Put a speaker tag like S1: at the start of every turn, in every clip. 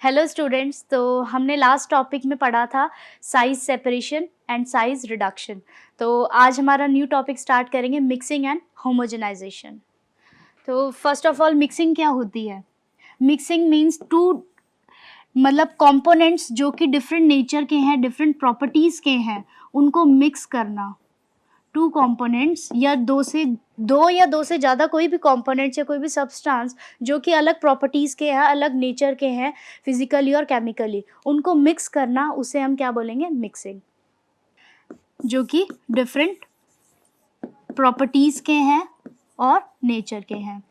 S1: Hello students, तो हमने last topic में पढ़ा था size separation and size reduction. तो आज हमारा न्यू टॉपिक स्टार्ट करेंगे, मिक्सिंग एंड होमोजेनाइजेशन। तो फर्स्ट ऑफ ऑल मिक्सिंग क्या होती है? मिक्सिंग मीन्स टू मतलब कंपोनेंट्स जो कि डिफरेंट नेचर के हैं, डिफरेंट प्रॉपर्टीज़ के हैं, उनको मिक्स करना। टू कंपोनेंट्स या दो से ज़्यादा कोई भी कंपोनेंट्स या कोई भी सब्सटेंस जो कि अलग प्रॉपर्टीज़ के हैं, अलग नेचर के हैं, फिजिकली और केमिकली, उनको मिक्स करना, उसे हम क्या बोलेंगे? मिक्सिंग। जो कि डिफरेंट प्रॉपर्टीज़ के हैं और नेचर के हैं,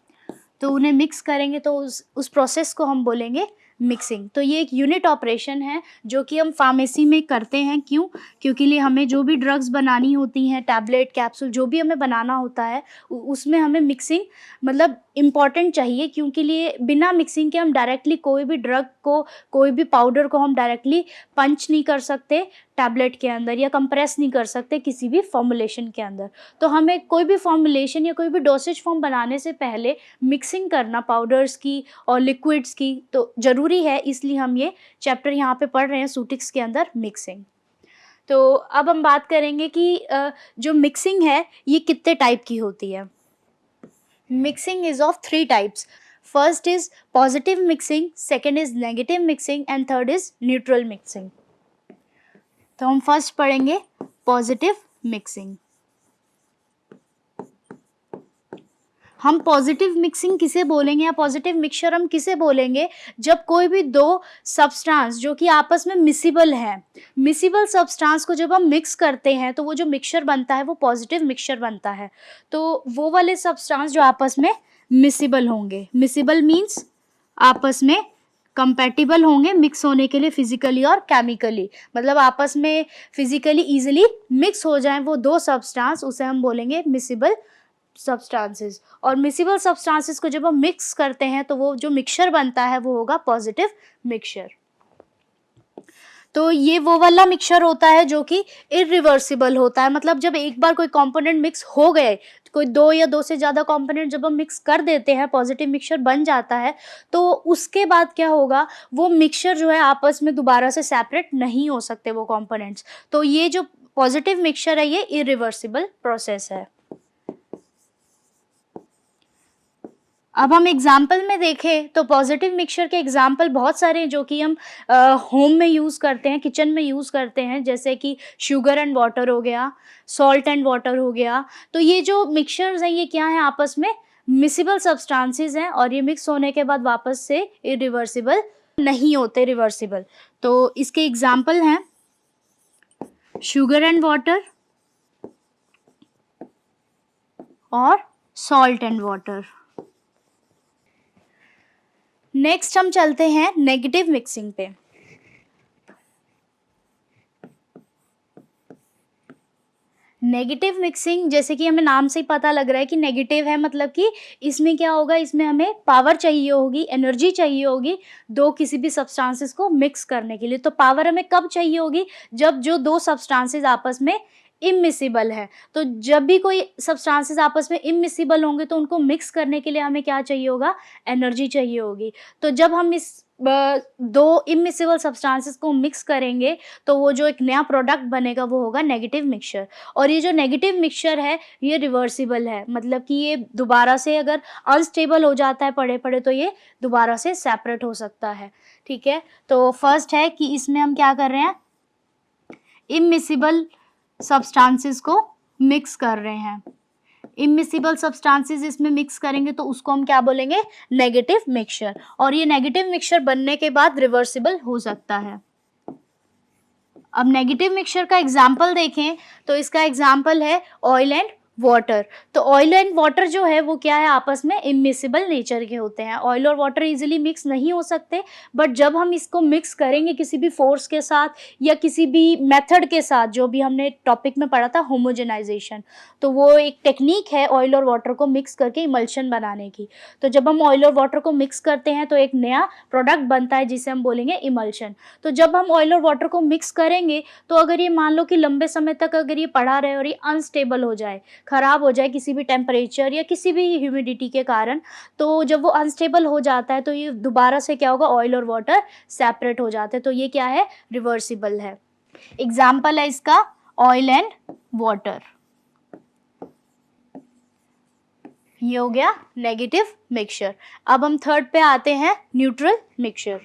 S1: तो उन्हें मिक्स करेंगे तो उस प्रोसेस को हम बोलेंगे मिक्सिंग। तो ये एक यूनिट ऑपरेशन है जो कि हम फार्मेसी में करते हैं। क्यों? क्योंकि लिए हमें जो भी ड्रग्स बनानी होती हैं, टैबलेट, कैप्सूल, जो भी हमें बनाना होता है, उसमें हमें मिक्सिंग मतलब इम्पॉर्टेंट चाहिए। क्योंकि लिए बिना मिक्सिंग के हम डायरेक्टली कोई भी ड्रग को, कोई भी पाउडर को हम डायरेक्टली पंच नहीं कर सकते टैबलेट के अंदर, या कंप्रेस नहीं कर सकते किसी भी फॉर्मुलेशन के अंदर। तो हमें कोई भी फॉर्मुलेशन या कोई भी डोसेज फॉर्म बनाने से पहले मिक्सिंग करना पाउडर्स की और लिक्विड्स की तो ज़रूरी है। इसलिए हम ये चैप्टर यहाँ पे पढ़ रहे हैं सूटिक्स के अंदर, मिक्सिंग। तो अब हम बात करेंगे कि जो मिक्सिंग है ये कितने टाइप की होती है। Mixing is of 3 types. First is positive mixing, second is negative mixing and third is neutral mixing. तो हम फर्स्ट पढ़ेंगे पॉजिटिव मिक्सिंग। हम पॉजिटिव मिक्सिंग किसे बोलेंगे या पॉजिटिव मिक्सचर हम किसे बोलेंगे? जब कोई भी दो सब्सटेंस जो कि आपस में मिसिबल है, मिसिबल सब्सटेंस को जब हम मिक्स करते हैं तो वो जो मिक्सचर बनता है वो पॉजिटिव मिक्सचर बनता है। तो वो वाले सब्सटेंस जो आपस में मिसिबल होंगे, मिसिबल मीन्स आपस में कंपैटिबल होंगे मिक्स होने के लिए फिजिकली और केमिकली, मतलब आपस में फिजिकली इजीली मिक्स हो जाएं वो दो सब्सटेंस, उसे हम बोलेंगे मिसिबल सब्सटेंसेस। और मिसिबल सब्सटेंसेस को जब हम मिक्स करते हैं तो वो जो मिक्सचर बनता है वो होगा पॉजिटिव मिक्सचर। तो ये वो वाला मिक्सचर होता है जो कि इरिवर्सिबल होता है, मतलब जब एक बार कोई कंपोनेंट मिक्स हो गए, कोई दो या दो से ज़्यादा कंपोनेंट जब हम मिक्स कर देते हैं, पॉजिटिव मिक्सचर बन जाता है, तो उसके बाद क्या होगा, वो मिक्सचर जो है आपस में दोबारा से सेपरेट नहीं हो सकते वो कंपोनेंट्स। तो ये जो पॉजिटिव मिक्सचर है ये इरिवर्सिबल प्रोसेस है। अब हम एग्जाम्पल में देखें तो पॉजिटिव मिक्सचर के एग्जाम्पल बहुत सारे हैं जो कि हम होम में यूज़ करते हैं, किचन में यूज़ करते हैं, जैसे कि शुगर एंड वाटर हो गया, सॉल्ट एंड वाटर हो गया। तो ये जो मिक्सचर्स हैं ये क्या है, आपस में मिसिबल सब्सटेंसेस हैं और ये मिक्स होने के बाद वापस से इरिवर्सिबल नहीं होते, रिवर्सिबल। तो इसके एग्जाम्पल हैं शुगर एंड वाटर और सॉल्ट एंड वाटर। नेक्स्ट हम चलते हैं नेगेटिव मिक्सिंग पे। नेगेटिव मिक्सिंग, जैसे कि हमें नाम से ही पता लग रहा है कि नेगेटिव है, मतलब कि इसमें क्या होगा, इसमें हमें पावर चाहिए होगी, एनर्जी चाहिए होगी दो किसी भी सब्सटेंसेस को मिक्स करने के लिए। तो पावर हमें कब चाहिए होगी? जब जो दो सब्सटेंसेस आपस में इमिसिबल है। तो जब भी कोई सब्सटेंसेस आपस में इमिसिबल होंगे तो उनको मिक्स करने के लिए हमें क्या चाहिए होगा? एनर्जी चाहिए होगी। तो जब हम इस दो इमिसिबल सब्सटेंसेस को मिक्स करेंगे तो वो जो एक नया प्रोडक्ट बनेगा वो होगा नेगेटिव मिक्सचर। और ये जो नेगेटिव मिक्सचर है ये रिवर्सिबल है, मतलब कि ये दोबारा से अगर अनस्टेबल हो जाता है पड़े पड़े तो ये दोबारा से सेपरेट हो सकता है। ठीक है, तो फर्स्ट है कि इसमें हम क्या कर रहे हैं, इमिसिबल सब्सटेंसेस को मिक्स कर रहे हैं। इमिसिबल सब्सटेंसेस इसमें मिक्स करेंगे तो उसको हम क्या बोलेंगे? Negative mixture. और ये नेगेटिव मिक्सचर बनने के बाद रिवर्सिबल हो सकता है। अब नेगेटिव मिक्सचर का एग्जाम्पल देखें तो इसका एग्जाम्पल है ऑयल एंड वाटर। तो ऑयल एंड वाटर जो है वो क्या है, आपस में इमिसिबल नेचर के होते हैं। ऑयल और वाटर इजीली मिक्स नहीं हो सकते, बट जब हम इसको मिक्स करेंगे किसी भी फोर्स के साथ या किसी भी मेथड के साथ, जो भी हमने टॉपिक में पढ़ा था होमोजेनाइजेशन, तो वो एक टेक्निक है ऑयल और वाटर को मिक्स करके इमल्शन बनाने की। तो जब हम ऑयल और वाटर को मिक्स करते हैं तो एक नया प्रोडक्ट बनता है जिसे हम बोलेंगे इमल्शन। तो जब हम ऑयल और वाटर को मिक्स करेंगे तो अगर ये मान लो कि लंबे समय तक अगर ये पड़ा रहे और ये अनस्टेबल हो जाए, ख़राब हो जाए किसी भी टेम्परेचर या किसी भी ह्यूमिडिटी के कारण, तो जब वो अनस्टेबल हो जाता है तो ये दोबारा से क्या होगा, ऑयल और वाटर सेपरेट हो जाते हैं। तो ये क्या है, रिवर्सिबल है। एग्जाम्पल है इसका ऑयल एंड वाटर। ये हो गया नेगेटिव मिक्सचर। अब हम थर्ड पे आते हैं, न्यूट्रल मिक्सचर।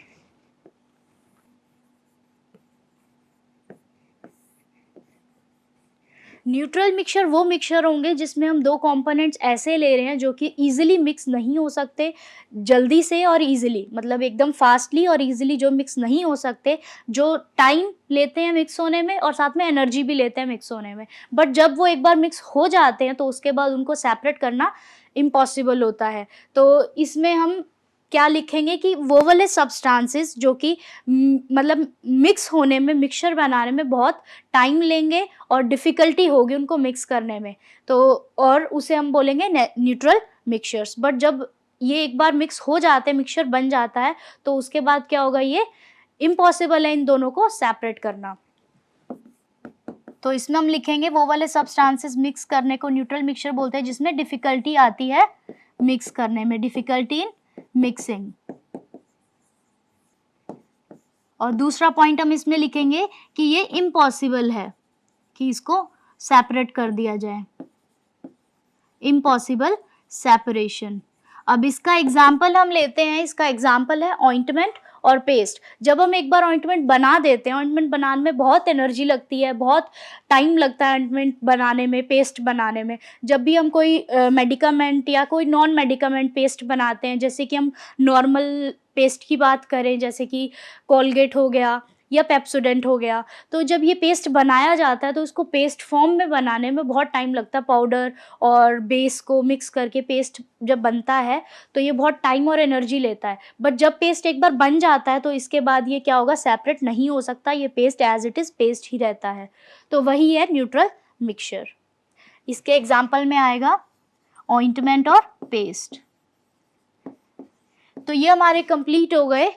S1: न्यूट्रल मिक्सचर वो मिक्सचर होंगे जिसमें हम दो कंपोनेंट्स ऐसे ले रहे हैं जो कि इजीली मिक्स नहीं हो सकते, जल्दी से और इजीली, मतलब एकदम फास्टली और इजीली जो मिक्स नहीं हो सकते, जो टाइम लेते हैं मिक्स होने में और साथ में एनर्जी भी लेते हैं मिक्स होने में। बट जब वो एक बार मिक्स हो जाते हैं तो उसके बाद उनको सेपरेट करना इम्पॉसिबल होता है। तो इसमें हम क्या लिखेंगे कि वो वाले सब्सटेंसेस जो कि मतलब मिक्स होने में, मिक्सचर बनाने में बहुत टाइम लेंगे और डिफ़िकल्टी होगी उनको मिक्स करने में, तो और उसे हम बोलेंगे न्यूट्रल मिक्सचर्स। बट जब ये एक बार मिक्स हो जाते हैं, मिक्सचर बन जाता है, तो उसके बाद क्या होगा, ये इम्पॉसिबल है इन दोनों को सेपरेट करना। तो इसमें हम लिखेंगे वो वाले सब्सटेंसेस मिक्स करने को न्यूट्रल मिक्सचर बोलते हैं जिसमें डिफ़िकल्टी आती है मिक्स करने में, डिफ़िकल्टी इन मिक्सिंग। और दूसरा पॉइंट हम इसमें लिखेंगे कि ये इम्पॉसिबल है कि इसको सेपरेट कर दिया जाए, इम्पॉसिबल सेपरेशन। अब इसका एग्जाम्पल हम लेते हैं, इसका एग्जाम्पल है ऑइंटमेंट और पेस्ट। जब हम एक बार ऑइंटमेंट बना देते हैं, ऑइंटमेंट बनाने में बहुत एनर्जी लगती है, बहुत टाइम लगता है ऑइंटमेंट बनाने में, पेस्ट बनाने में। जब भी हम कोई मेडिकामेंट या कोई नॉन मेडिकामेंट पेस्ट बनाते हैं, जैसे कि हम नॉर्मल पेस्ट की बात करें, जैसे कि कोलगेट हो गया या पेप्सोडेंट हो गया, तो जब ये पेस्ट बनाया जाता है तो उसको पेस्ट फॉर्म में बनाने में बहुत टाइम लगता है। पाउडर और बेस को मिक्स करके पेस्ट जब बनता है तो ये बहुत टाइम और एनर्जी लेता है। बट जब पेस्ट एक बार बन जाता है तो इसके बाद ये क्या होगा, सेपरेट नहीं हो सकता, ये paste as it is paste ही रहता है। तो वही है न्यूट्रल मिक्सचर। इसके एग्जाम्पल में आएगा ऑइंटमेंट और पेस्ट। तो ये हमारे कंप्लीट हो गए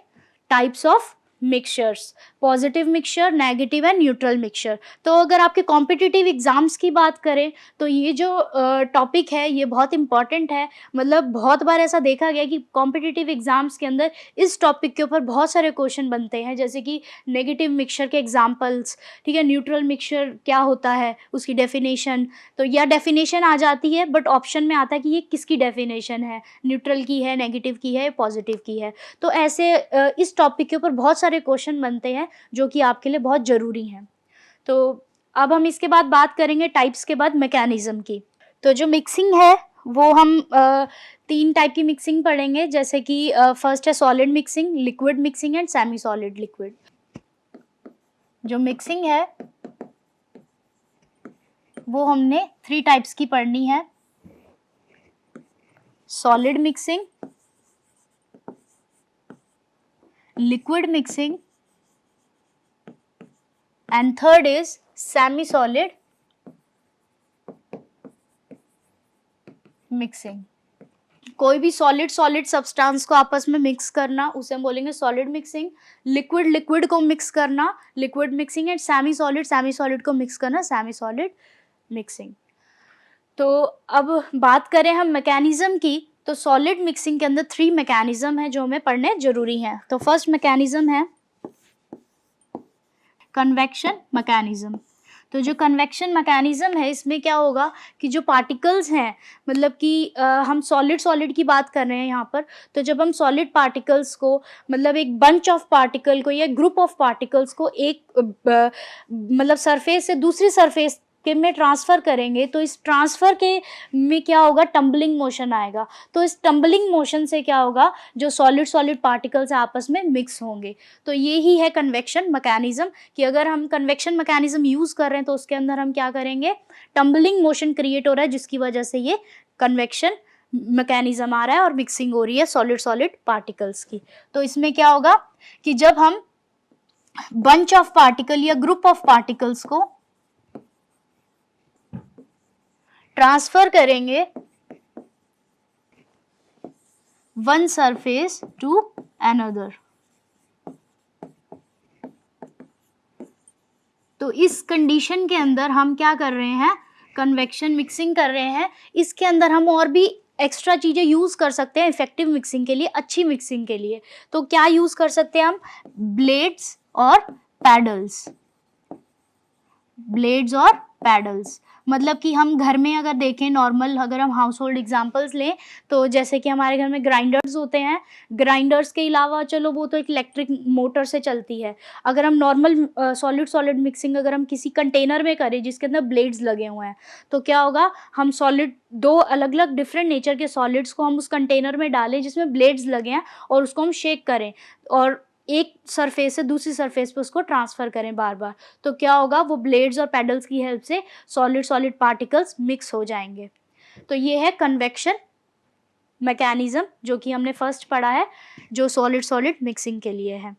S1: types of mixtures, positive mixture, negative and neutral mixture. तो अगर आपके कॉम्पिटिटिव एग्जाम्स की बात करें तो ये जो टॉपिक है ये बहुत इंपॉर्टेंट है। मतलब बहुत बार ऐसा देखा गया कि कॉम्पिटिटिव एग्जाम्स के अंदर इस टॉपिक के ऊपर बहुत सारे क्वेश्चन बनते हैं, जैसे कि नेगेटिव मिक्सचर के एग्जाम्पल्स, ठीक है, न्यूट्रल मिक्सचर क्या होता है, उसकी डेफिनेशन। तो यह डेफिनेशन आ जाती है बट ऑप्शन में आता है कि ये किसकी डेफिनेशन है, न्यूट्रल की है, नेगेटिव की है, पॉजिटिव की है। तो ऐसे इस टॉपिक के ऊपर बहुत सारे क्वेश्चन बनते हैं जो कि आपके लिए बहुत ज़रूरी हैं। तो अब हम इसके बाद बात करेंगे टाइप्स के बाद मैकेनिज्म की। तो जो मिक्सिंग है वो हम 3 टाइप की मिक्सिंग पढ़ेंगे, जैसे कि फर्स्ट है solid mixing, liquid mixing and semi solid liquid. जो मिक्सिंग है वो हमने 3 टाइप्स की पढ़नी है, solid mixing, liquid mixing and third is semi solid mixing। कोई भी सॉलिड सब्सटेंस को आपस में मिक्स करना उसे हम बोलेंगे सॉलिड मिक्सिंग, लिक्विड को मिक्स करना liquid mixing and semi solid को मिक्स करना सेमी सॉलिड मिक्सिंग। तो अब बात करें हम मैकेनिज्म की, तो सॉलिड मिक्सिंग के अंदर 3 मैकेनिज्म है जो हमें पढ़ने जरूरी हैं। तो फर्स्ट मैकेनिज्म है कन्वेक्शन मैकेनिज्म। तो जो कन्वेक्शन मैकेनिज्म है इसमें क्या होगा कि जो पार्टिकल्स हैं, मतलब कि हम सॉलिड की बात कर रहे हैं यहाँ पर, तो जब हम सॉलिड पार्टिकल्स को, मतलब एक बंच ऑफ पार्टिकल को या ग्रुप ऑफ पार्टिकल्स को एक मतलब सरफेस से दूसरी सरफेस के में ट्रांसफ़र करेंगे, तो इस ट्रांसफ़र के में क्या होगा, टम्बलिंग मोशन आएगा। तो इस टम्बलिंग मोशन से क्या होगा, जो सॉलिड पार्टिकल्स आपस में मिक्स होंगे। तो ये ही है कन्वेक्शन मैकेनिज्म, कि अगर हम कन्वेक्शन मैकेनिज्म यूज़ कर रहे हैं तो उसके अंदर हम क्या करेंगे, टम्बलिंग मोशन क्रिएट हो रहा है जिसकी वजह से ये कन्वेक्शन मैकेनिज्म आ रहा है और मिक्सिंग हो रही है सॉलिड पार्टिकल्स की। तो इसमें क्या होगा कि जब हम बंच ऑफ पार्टिकल या ग्रुप ऑफ पार्टिकल्स को ट्रांसफर करेंगे वन सरफेस टू अनदर, तो इस कंडीशन के अंदर हम क्या कर रहे हैं, कन्वेक्शन मिक्सिंग कर रहे हैं, इसके अंदर हम और भी एक्स्ट्रा चीज़ें यूज़ कर सकते हैं इफेक्टिव मिक्सिंग के लिए, अच्छी मिक्सिंग के लिए। तो क्या यूज़ कर सकते हैं हम? ब्लेड्स और पैडल्स। ब्लेड्स और पैडल्स मतलब कि हम घर में अगर देखें, नॉर्मल अगर हम हाउस होल्ड एग्जाम्पल्स लें, तो जैसे कि हमारे घर में ग्राइंडर्स होते हैं, ग्राइंडर्स के अलावा चलो वो तो एक इलेक्ट्रिक मोटर से चलती है। अगर हम नॉर्मल सॉलिड सॉलिड मिक्सिंग अगर हम किसी कंटेनर में करें जिसके अंदर ब्लेड्स लगे हुए हैं, तो क्या होगा, हम सॉलिड, दो अलग अलग डिफरेंट नेचर के सॉलिड्स को हम उस कंटेनर में डालें जिसमें ब्लेड्स लगे हैं, और उसको हम शेक करें और एक सरफेस से दूसरी सरफेस पे उसको ट्रांसफ़र करें बार बार, तो क्या होगा, वो ब्लेड्स और पैडल्स की हेल्प से सॉलिड सॉलिड पार्टिकल्स मिक्स हो जाएंगे। तो ये है कन्वेक्शन मैकेनिज्म जो कि हमने फर्स्ट पढ़ा है, जो सॉलिड सॉलिड मिक्सिंग के लिए है।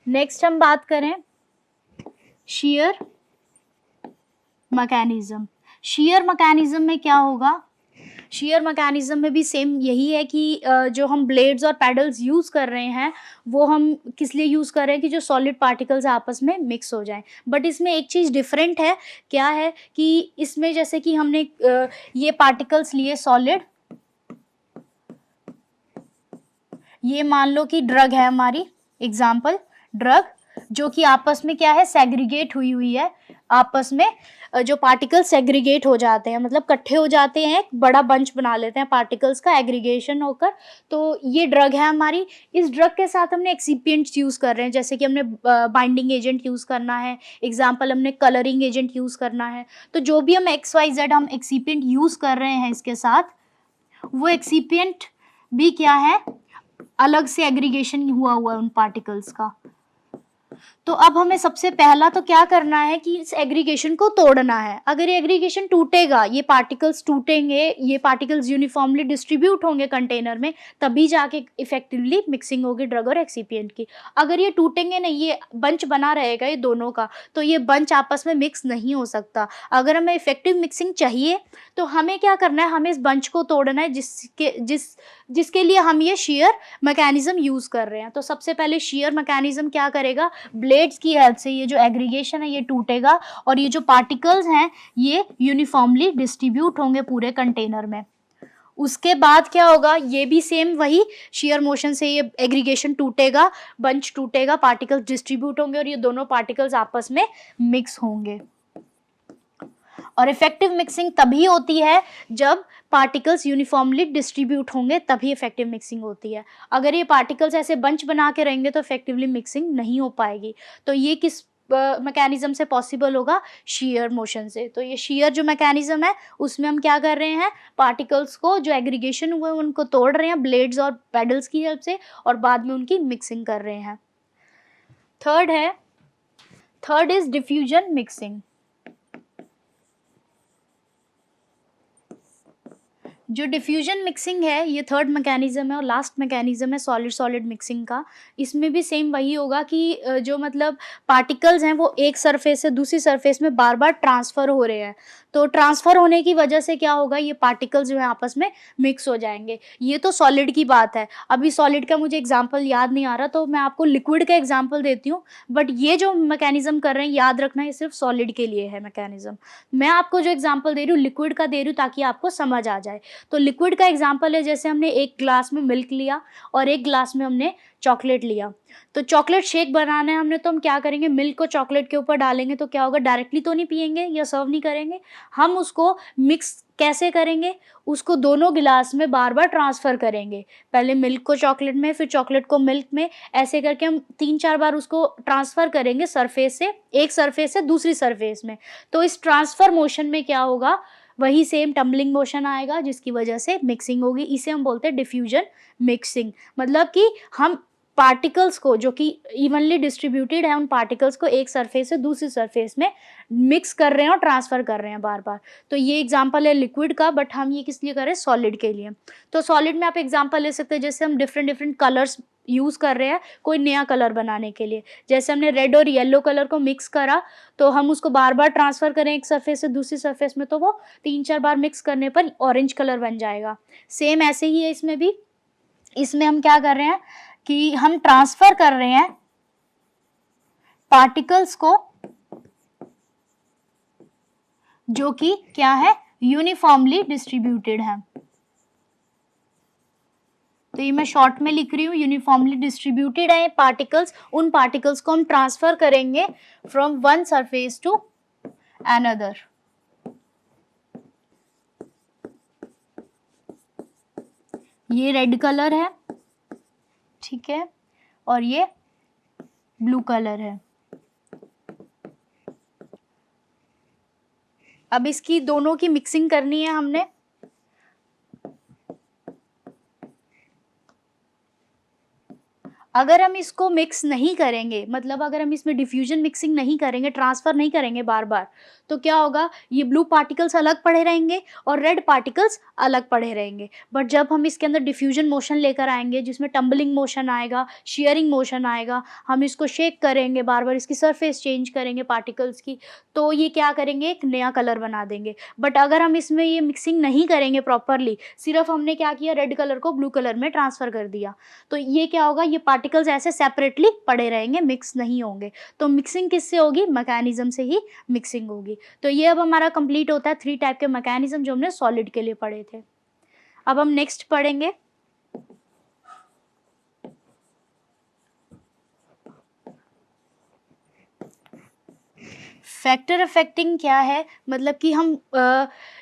S1: नेक्स्ट हम बात करें शीयर मैकेनिज्म। शीयर मैकेनिज्म में क्या होगा? शीयर मैकेनिज्म में भी सेम यही है कि जो हम ब्लेड्स और पैडल्स यूज़ कर रहे हैं वो हम किस लिए यूज़ कर रहे हैं कि जो सॉलिड पार्टिकल्स आपस में मिक्स हो जाएं। बट इसमें एक चीज़ डिफरेंट है, क्या है कि इसमें जैसे कि हमने ये पार्टिकल्स लिए सॉलिड, ये मान लो कि ड्रग है हमारी, एग्जाम्पल ड्रग, जो कि आपस में क्या है, सेग्रीगेट हुई हुई है आपस में। जो पार्टिकल सेग्रीगेट हो जाते हैं, मतलब इकट्ठे हो जाते हैं, एक बड़ा बंच बना लेते हैं पार्टिकल्स का एग्रीगेशन होकर, तो ये ड्रग है हमारी। इस ड्रग के साथ हमने एक्सिपिएंट्स यूज़ कर रहे हैं, जैसे कि हमने बाइंडिंग एजेंट यूज़ करना है, एग्जाम्पल हमने कलरिंग एजेंट यूज़ करना है। तो जो भी हम XYZ हम एक्सिपिएंट यूज़ कर रहे हैं इसके साथ, वो एक्सिपिएंट भी क्या है, अलग से एग्रीगेशन हुआ हुआ है उन पार्टिकल्स का। तो अब हमें सबसे पहला तो क्या करना है कि इस एग्रीगेशन को तोड़ना है। अगर ये एग्रीगेशन टूटेगा, ये पार्टिकल्स टूटेंगे, ये पार्टिकल्स यूनिफॉर्मली डिस्ट्रीब्यूट होंगे कंटेनर में, तभी जाके इफेक्टिवली मिक्सिंग होगी ड्रग और एक्सिपिएंट की। अगर ये टूटेंगे नहीं, ये बंच बना रहेगा ये दोनों का, तो ये बंच आपस में मिक्स नहीं हो सकता। अगर हमें इफेक्टिव मिक्सिंग चाहिए तो हमें क्या करना है, हमें इस बंच को तोड़ना है जिसके लिए हम ये शीयर मैकेनिज्म यूज़ कर रहे हैं। तो सबसे पहले शीयर मैकेनिज्म क्या करेगा, ब्लेड्स की हेल्प से ये जो एग्रीगेशन है ये टूटेगा और ये जो पार्टिकल्स हैं ये यूनिफॉर्मली डिस्ट्रीब्यूट होंगे पूरे कंटेनर में। उसके बाद क्या होगा, ये भी सेम वही शीयर मोशन से ये एग्रीगेशन टूटेगा, बंच टूटेगा, पार्टिकल्स डिस्ट्रीब्यूट होंगे और ये दोनों पार्टिकल्स आपस में मिक्स होंगे। और इफेक्टिव मिक्सिंग तभी होती है जब पार्टिकल्स यूनिफॉर्मली डिस्ट्रीब्यूट होंगे, तभी इफेक्टिव मिक्सिंग होती है। अगर ये पार्टिकल्स ऐसे बंच बना के रहेंगे तो इफेक्टिवली मिक्सिंग नहीं हो पाएगी। तो ये किस मैकेनिज्म से पॉसिबल होगा, शीयर मोशन से। तो ये शीयर जो मैकेनिज्म है उसमें हम क्या कर रहे हैं, पार्टिकल्स को जो एग्रीगेशन हुए उनको तोड़ रहे हैं ब्लेड्स और पैडल्स की हेल्प से और बाद में उनकी मिक्सिंग कर रहे हैं। Third is diffusion mixing. जो डिफ्यूजन मिक्सिंग है ये थर्ड मैकेनिज्म है और लास्ट मैकेनिज्म है सॉलिड सॉलिड मिक्सिंग का। इसमें भी सेम वही होगा कि जो मतलब पार्टिकल्स हैं वो एक सरफेस से दूसरी सरफेस में बार बार ट्रांसफ़र हो रहे हैं। तो ट्रांसफ़र होने की वजह से क्या होगा, ये पार्टिकल्स जो है आपस में मिक्स हो जाएंगे। ये तो सॉलिड की बात है। अभी सॉलिड का मुझे एग्जाम्पल याद नहीं आ रहा, तो मैं आपको लिक्विड का एग्जाम्पल देती हूँ। बट ये जो मैकेनिज्म कर रहे हैं याद रखना, ये सिर्फ सॉलिड के लिए है मैकेनिज्म। मैं आपको जो एग्जाम्पल दे रही हूँ लिक्विड का दे रही हूँ ताकि आपको समझ आ जाए। तो लिक्विड का एग्जाम्पल है, जैसे हमने एक ग्लास में मिल्क लिया और एक ग्लास में हमने चॉकलेट लिया। तो चॉकलेट शेक बनाना है हमने, तो हम क्या करेंगे, मिल्क को चॉकलेट के ऊपर डालेंगे तो क्या होगा, डायरेक्टली तो नहीं पियेंगे या सर्व नहीं करेंगे, हम उसको मिक्स कैसे करेंगे, उसको दोनों गिलास में बार बार ट्रांसफ़र करेंगे। पहले मिल्क को चॉकलेट में, फिर चॉकलेट को मिल्क में, ऐसे करके हम 3-4 बार उसको ट्रांसफ़र करेंगे सरफेस से, एक सरफेस से दूसरी सरफेस में। तो इस ट्रांसफ़र मोशन में क्या होगा, वही सेम टम्बलिंग मोशन आएगा जिसकी वजह से मिक्सिंग होगी। इसे हम बोलते हैं डिफ्यूजन मिक्सिंग। मतलब कि हम पार्टिकल्स को जो कि इवनली डिस्ट्रीब्यूटेड है, उन पार्टिकल्स को एक सरफेस से दूसरी सरफेस में मिक्स कर रहे हैं और ट्रांसफ़र कर रहे हैं बार बार। तो ये एग्जांपल है लिक्विड का, बट हम ये किस लिए कर रहे हैं, सॉलिड के लिए। तो सॉलिड में आप एग्जांपल ले सकते हैं, जैसे हम डिफरेंट डिफरेंट कलर्स यूज़ कर रहे हैं कोई नया कलर बनाने के लिए। जैसे हमने रेड और येलो कलर को मिक्स करा, तो हम उसको बार बार ट्रांसफ़र करें एक सरफेस से दूसरी सरफेस में, तो वो 3-4 बार मिक्स करने पर ऑरेंज कलर बन जाएगा। सेम ऐसे ही है इसमें भी। इसमें हम क्या कर रहे हैं कि हम ट्रांसफ़र कर रहे हैं पार्टिकल्स को जो कि क्या है, यूनिफॉर्मली डिस्ट्रीब्यूटेड है। तो ये मैं शॉर्ट में लिख रही हूँ, यूनिफॉर्मली डिस्ट्रीब्यूटेड है पार्टिकल्स। उन पार्टिकल्स को हम ट्रांसफर करेंगे from one surface to another. ये रेड कलर है, ठीक है, और ये ब्लू कलर है। अब इसकी दोनों की मिक्सिंग करनी है हमने। अगर हम इसको मिक्स नहीं करेंगे, मतलब अगर हम इसमें डिफ्यूजन मिक्सिंग नहीं करेंगे, ट्रांसफर नहीं करेंगे बार बार, तो क्या होगा, ये ब्लू पार्टिकल्स अलग पड़े रहेंगे और रेड पार्टिकल्स अलग पड़े रहेंगे। बट जब हम इसके अंदर डिफ्यूजन मोशन लेकर आएंगे, जिसमें टम्बलिंग मोशन आएगा, शेयरिंग मोशन आएगा, हम इसको शेक करेंगे, बार बार इसकी सरफेस चेंज करेंगे पार्टिकल्स की, तो ये क्या करेंगे, एक नया कलर बना देंगे। बट अगर हम इसमें ये मिक्सिंग नहीं करेंगे प्रॉपरली, सिर्फ हमने क्या किया, रेड कलर को ब्लू कलर में ट्रांसफर कर दिया, तो ये क्या होगा, ये पार्टिकल्स ऐसे सेपरेटली पड़े रहेंगे, मिक्स नहीं होंगे। तो मिक्सिंग किससे होगी, मैकेनिज्म से ही मिक्सिंग होगी। तो ये अब हमारा कंप्लीट होता है 3 टाइप के मैकेनिज्म जो हमने सॉलिड के लिए पढ़े थे। अब हम नेक्स्ट पढ़ेंगे फैक्टर अफेक्टिंग क्या है, मतलब कि हम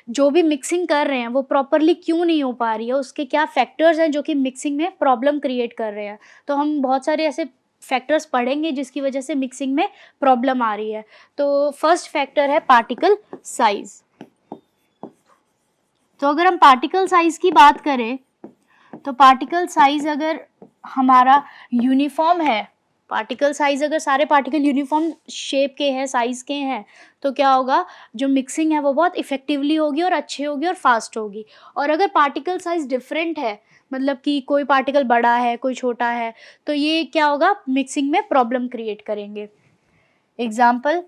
S1: जो भी मिक्सिंग कर रहे हैं वो प्रॉपरली क्यों नहीं हो पा रही है, उसके क्या फैक्टर्स हैं जो कि मिक्सिंग में प्रॉब्लम क्रिएट कर रहे हैं। तो हम बहुत सारे ऐसे फैक्टर्स पढ़ेंगे जिसकी वजह से मिक्सिंग में प्रॉब्लम आ रही है। तो फर्स्ट फैक्टर है पार्टिकल साइज। तो अगर हम पार्टिकल साइज की बात करें, तो पार्टिकल साइज अगर हमारा यूनिफॉर्म है, पार्टिकल साइज अगर सारे पार्टिकल यूनिफॉर्म शेप के हैं, साइज के हैं, तो क्या होगा, जो मिक्सिंग है वो बहुत इफेक्टिवली होगी और अच्छी होगी और फास्ट होगी। और अगर पार्टिकल साइज डिफरेंट है, मतलब कि कोई पार्टिकल बड़ा है, कोई छोटा है, तो ये क्या होगा, मिक्सिंग में प्रॉब्लम क्रिएट करेंगे। एग्जाम्पल,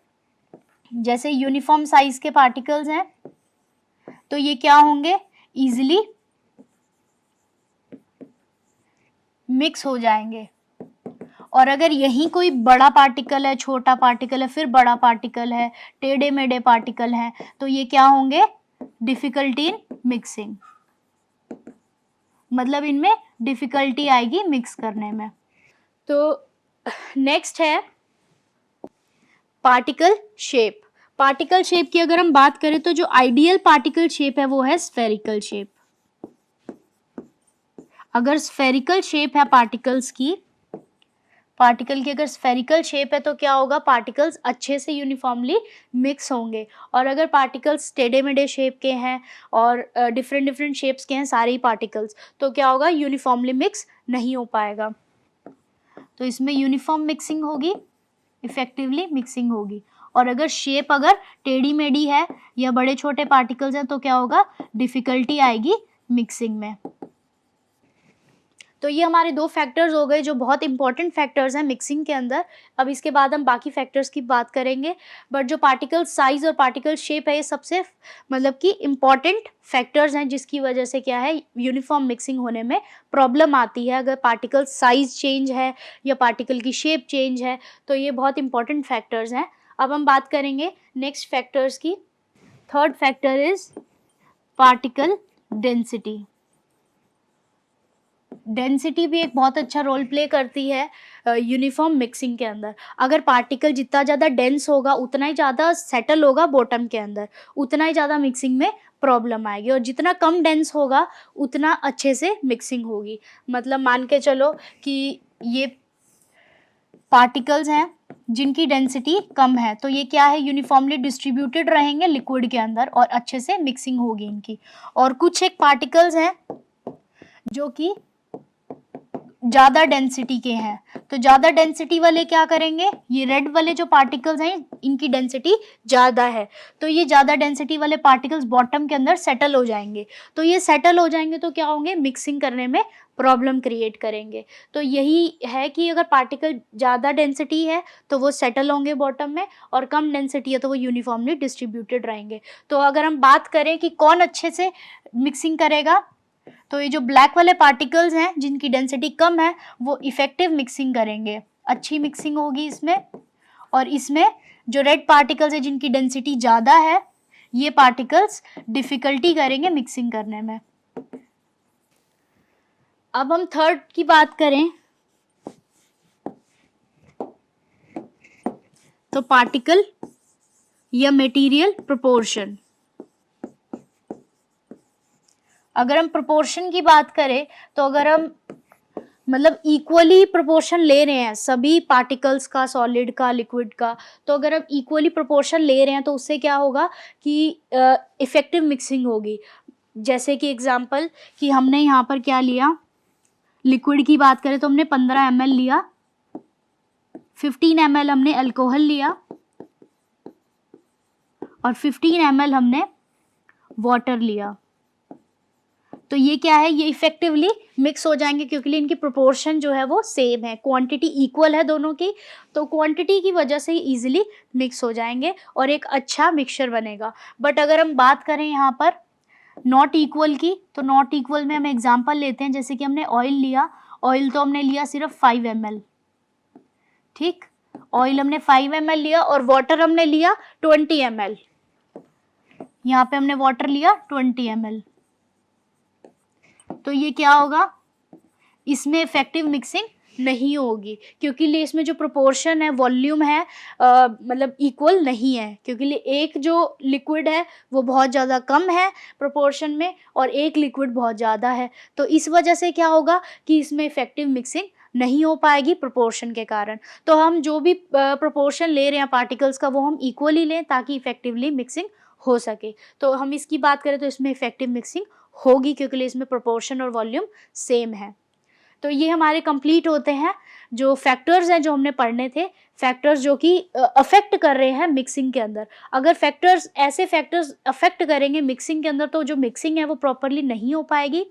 S1: जैसे यूनिफॉर्म साइज के पार्टिकल्स हैं, तो ये क्या होंगे, इजिली मिक्स हो जाएंगे। और अगर यही कोई बड़ा पार्टिकल है, छोटा पार्टिकल है, फिर बड़ा पार्टिकल है, टेढ़े मेढ़े पार्टिकल हैं, तो ये क्या होंगे, डिफिकल्टी इन मिक्सिंग, मतलब इनमें डिफिकल्टी आएगी मिक्स करने में। तो नेक्स्ट है पार्टिकल शेप। पार्टिकल शेप की अगर हम बात करें, तो जो आइडियल पार्टिकल शेप है वो है स्फेरिकल शेप। अगर स्फेरिकल शेप है पार्टिकल्स की, पार्टिकल की अगर स्फेरिकल शेप है, तो क्या होगा, पार्टिकल्स अच्छे से यूनिफॉर्मली मिक्स होंगे। और अगर पार्टिकल्स टेढ़े मेढ़े शेप के हैं और डिफरेंट डिफरेंट शेप्स के हैं सारे ही पार्टिकल्स, तो क्या होगा, यूनिफॉर्मली मिक्स नहीं हो पाएगा। तो इसमें यूनिफॉर्म मिक्सिंग होगी, इफेक्टिवली मिक्सिंग होगी। और अगर शेप अगर टेढ़ी मेढ़ी है या बड़े छोटे पार्टिकल्स हैं, तो क्या होगा, डिफिकल्टी आएगी मिक्सिंग में। तो ये हमारे 2 फैक्टर्स हो गए जो बहुत इंपॉर्टेंट फैक्टर्स हैं मिक्सिंग के अंदर। अब इसके बाद हम बाकी फैक्टर्स की बात करेंगे, बट जो पार्टिकल साइज और पार्टिकल शेप है, ये सबसे मतलब कि इम्पॉर्टेंट फैक्टर्स हैं जिसकी वजह से क्या है, यूनिफॉर्म मिक्सिंग होने में प्रॉब्लम आती है। अगर पार्टिकल साइज चेंज है या पार्टिकल की शेप चेंज है, तो ये बहुत इंपॉर्टेंट फैक्टर्स हैं। अब हम बात करेंगे नेक्स्ट फैक्टर्स की। Third factor is particle density. Density भी एक बहुत अच्छा रोल प्ले करती है यूनिफॉर्म मिक्सिंग के अंदर। अगर पार्टिकल जितना ज़्यादा डेंस होगा, उतना ही ज़्यादा सेटल होगा बॉटम के अंदर, उतना ही ज़्यादा मिक्सिंग में प्रॉब्लम आएगी। और जितना कम डेंस होगा, उतना अच्छे से मिक्सिंग होगी। मतलब मान के चलो कि ये पार्टिकल्स हैं जिनकी डेंसिटी कम है, तो ये क्या है, यूनिफॉर्मली डिस्ट्रीब्यूटेड रहेंगे लिक्विड के अंदर और अच्छे से मिक्सिंग होगी इनकी। और कुछ एक पार्टिकल्स हैं जो कि ज़्यादा डेंसिटी के हैं, तो ज़्यादा डेंसिटी वाले क्या करेंगे, ये रेड वाले जो पार्टिकल्स हैं इनकी डेंसिटी ज़्यादा है, तो ये ज़्यादा डेंसिटी वाले पार्टिकल्स बॉटम के अंदर सेटल हो जाएंगे। तो ये सेटल हो जाएंगे तो क्या होंगे, मिक्सिंग करने में प्रॉब्लम क्रिएट करेंगे। तो यही है कि अगर पार्टिकल ज़्यादा डेंसिटी है तो वो सेटल होंगे बॉटम में, और कम डेंसिटी है तो वो यूनिफॉर्मली डिस्ट्रीब्यूटेड रहेंगे। तो अगर हम बात करें कि कौन अच्छे से मिक्सिंग करेगा, तो ये जो ब्लैक वाले पार्टिकल्स हैं जिनकी डेंसिटी कम है, वो इफेक्टिव मिक्सिंग करेंगे, अच्छी मिक्सिंग होगी इसमें। और इसमें जो रेड पार्टिकल्स हैं जिनकी डेंसिटी ज़्यादा है, ये पार्टिकल्स डिफिकल्टी करेंगे मिक्सिंग करने में। अब हम थर्ड की बात करें तो पार्टिकल या मटेरियल प्रोपोर्शन। अगर हम प्रोपोर्शन की बात करें तो अगर हम मतलब इक्वली प्रोपोर्शन ले रहे हैं सभी पार्टिकल्स का, सॉलिड का, लिक्विड का, तो अगर हम इक्वली प्रोपोर्शन ले रहे हैं तो उससे क्या होगा कि इफेक्टिव मिक्सिंग होगी। जैसे कि एग्जांपल कि हमने यहाँ पर क्या लिया, लिक्विड की बात करें तो हमने 15 ml लिया, 15 ml हमने अल्कोहल लिया और 15 ml हमने वाटर लिया। तो ये क्या है, ये इफेक्टिवली मिक्स हो जाएंगे क्योंकि इनकी प्रोपोर्शन जो है वो सेम है, क्वांटिटी इक्वल है दोनों की, तो क्वांटिटी की वजह से इजीली मिक्स हो जाएंगे और एक अच्छा मिक्सचर बनेगा। बट अगर हम बात करें यहाँ पर नॉट इक्वल की, तो नॉट इक्वल में हम एग्जांपल लेते हैं, जैसे कि हमने ऑयल लिया, ऑयल तो हमने लिया सिर्फ 5 ml, ठीक, ऑयल हमने 5 ml लिया और वाटर हमने लिया 20 ml, यहाँ पे हमने वाटर लिया 20 ml। तो ये क्या होगा, इसमें इफेक्टिव मिक्सिंग नहीं होगी क्योंकि इसमें जो प्रोपोर्शन है, वॉल्यूम है, मतलब इक्वल नहीं है, क्योंकि एक जो लिक्विड है वो बहुत ज़्यादा कम है प्रोपोर्शन में और एक लिक्विड बहुत ज़्यादा है। तो इस वजह से क्या होगा कि इसमें इफेक्टिव मिक्सिंग नहीं हो पाएगी प्रोपोर्शन के कारण। तो हम जो भी प्रोपोर्शन ले रहे हैं पार्टिकल्स का वो हम इक्वली लें ताकि इफेक्टिवली मिक्सिंग हो सके। तो हम इसकी बात करें तो इसमें इफेक्टिव मिक्सिंग होगी क्योंकि इसमें प्रोपोर्शन और वॉल्यूम सेम है। तो ये हमारे कंप्लीट होते हैं जो फैक्टर्स हैं जो हमने पढ़ने थे, फैक्टर्स जो कि अफेक्ट कर रहे हैं मिक्सिंग के अंदर। अगर फैक्टर्स, ऐसे फैक्टर्स अफेक्ट करेंगे मिक्सिंग के अंदर तो जो मिक्सिंग है वो प्रॉपरली नहीं हो पाएगी,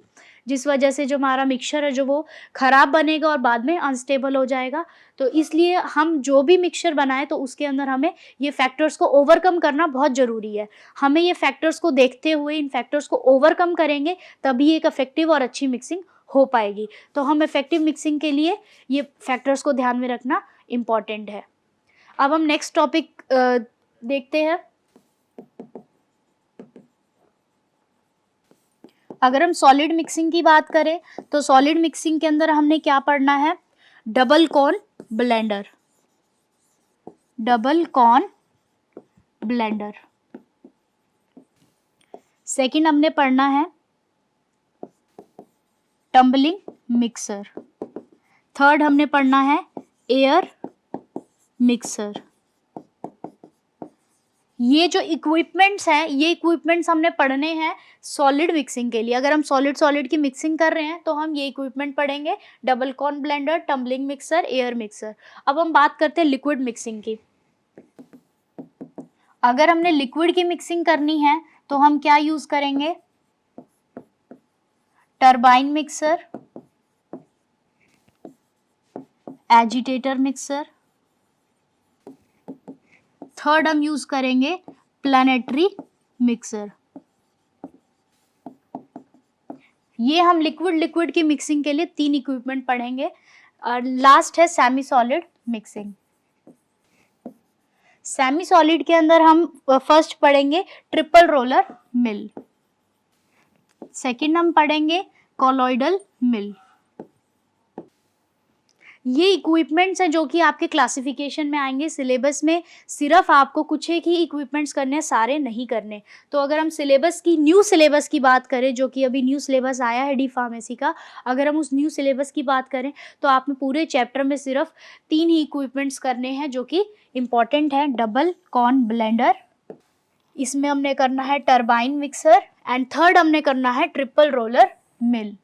S1: जिस वजह से जो हमारा मिक्सचर है जो वो खराब बनेगा और बाद में अनस्टेबल हो जाएगा। तो इसलिए हम जो भी मिक्सचर बनाएं तो उसके अंदर हमें ये फैक्टर्स को ओवरकम करना बहुत ज़रूरी है। हमें ये फैक्टर्स को देखते हुए इन फैक्टर्स को ओवरकम करेंगे तभी एक इफेक्टिव और अच्छी मिक्सिंग हो पाएगी। तो हम इफेक्टिव मिक्सिंग के लिए ये फैक्टर्स को ध्यान में रखना इम्पॉर्टेंट है। अब हम नेक्स्ट टॉपिक देखते हैं। अगर हम सॉलिड मिक्सिंग की बात करें तो सॉलिड मिक्सिंग के अंदर हमने क्या पढ़ना है, double corn blender, double corn blender. Second हमने पढ़ना है टम्बलिंग मिक्सर। थर्ड हमने पढ़ना है एयर मिक्सर। ये जो इक्विपमेंट्स हैं ये इक्विपमेंट्स हमने पढ़ने हैं सॉलिड मिक्सिंग के लिए। अगर हम सॉलिड सॉलिड की मिक्सिंग कर रहे हैं तो हम ये इक्विपमेंट पढ़ेंगे, double corn blender, tumbling mixer, air mixer. अब हम बात करते हैं लिक्विड मिक्सिंग की। अगर हमने लिक्विड की मिक्सिंग करनी है तो हम क्या यूज करेंगे, turbine mixer, agitator mixer. Third हम यूज करेंगे प्लानेटरी मिक्सर। ये हम लिक्विड की मिक्सिंग के लिए 3 इक्विपमेंट पढ़ेंगे। और लास्ट है semi solid mixing. Semi solid के अंदर हम फर्स्ट पढ़ेंगे ट्रिपल रोलर मिल, सेकंड हम पढ़ेंगे कॉलॉइडल मिल। ये इक्विपमेंट्स हैं जो कि आपके क्लासिफिकेशन में आएंगे सिलेबस में। सिर्फ आपको कुछ एक ही इक्विपमेंट्स करने, सारे नहीं करने। तो अगर हम सिलेबस की, न्यू सिलेबस की बात करें, जो कि अभी न्यू सिलेबस आया है डी फार्मेसी का, अगर हम उस न्यू सिलेबस की बात करें तो आप में पूरे चैप्टर में सिर्फ 3 ही इक्विपमेंट्स करने हैं जो कि इम्पॉर्टेंट हैं। डबल कॉर्न ब्लेंडर, इसमें हमने करना है टरबाइन मिक्सर, एंड थर्ड हमने करना है ट्रिपल रोलर मिल।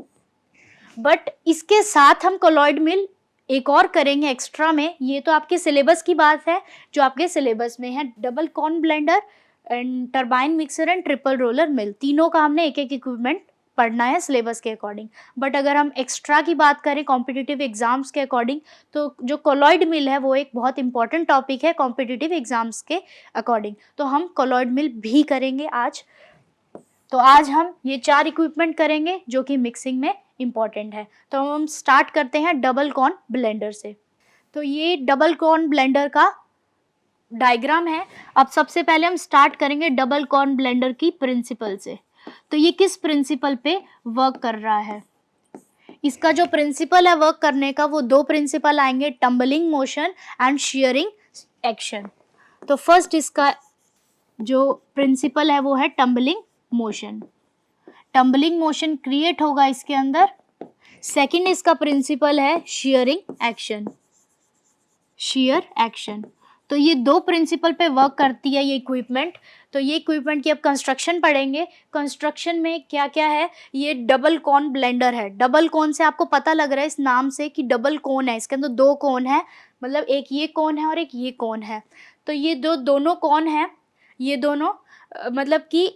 S1: बट इसके साथ हम कॉलॉइड मिल एक और करेंगे एक्स्ट्रा में। ये तो आपके सिलेबस की बात है जो आपके सिलेबस में है, double corn blender and turbine mixer and triple roller mill. तीनों का हमने एक एक इक्विपमेंट पढ़ना है सिलेबस के अकॉर्डिंग। बट अगर हम एक्स्ट्रा की बात करें कॉम्पिटिटिव एग्जाम्स के अकॉर्डिंग तो जो कॉलॉइड मिल है वो एक बहुत इंपॉर्टेंट टॉपिक है कॉम्पिटिटिव एग्जाम्स के अकॉर्डिंग। तो हम कॉलॉइड मिल भी करेंगे आज। तो आज हम ये 4 इक्विपमेंट करेंगे जो कि मिक्सिंग में इम्पॉर्टेंट है। तो हम स्टार्ट करते हैं डबल कॉर्न ब्लेंडर से। तो ये डबल कॉर्न ब्लेंडर का डायग्राम है। अब सबसे पहले हम स्टार्ट करेंगे डबल कॉर्न ब्लेंडर की प्रिंसिपल से। तो ये किस प्रिंसिपल पे वर्क कर रहा है? इसका जो प्रिंसिपल है वर्क करने का, वो दो प्रिंसिपल आएंगे, tumbling motion and shearing action. तो फर्स्ट इसका जो प्रिंसिपल है वो है tumbling motion. Tumbling motion create होगा इसके अंदर। सेकंड इसका प्रिंसिपल है शियरिंग एक्शन, शियर एक्शन। तो ये दो प्रिंसिपल पे वर्क करती है ये इक्विपमेंट। तो ये इक्विपमेंट की अब कंस्ट्रक्शन पढ़ेंगे। कंस्ट्रक्शन में क्या क्या है? ये डबल कॉन ब्लेंडर है। डबल कॉन से आपको पता लग रहा है इस नाम से कि डबल कॉन है, इसके अंदर दो कॉन है, मतलब एक ये कॉन है और एक ये कॉन है। तो ये दोनों कॉन है, ये दोनों मतलब कि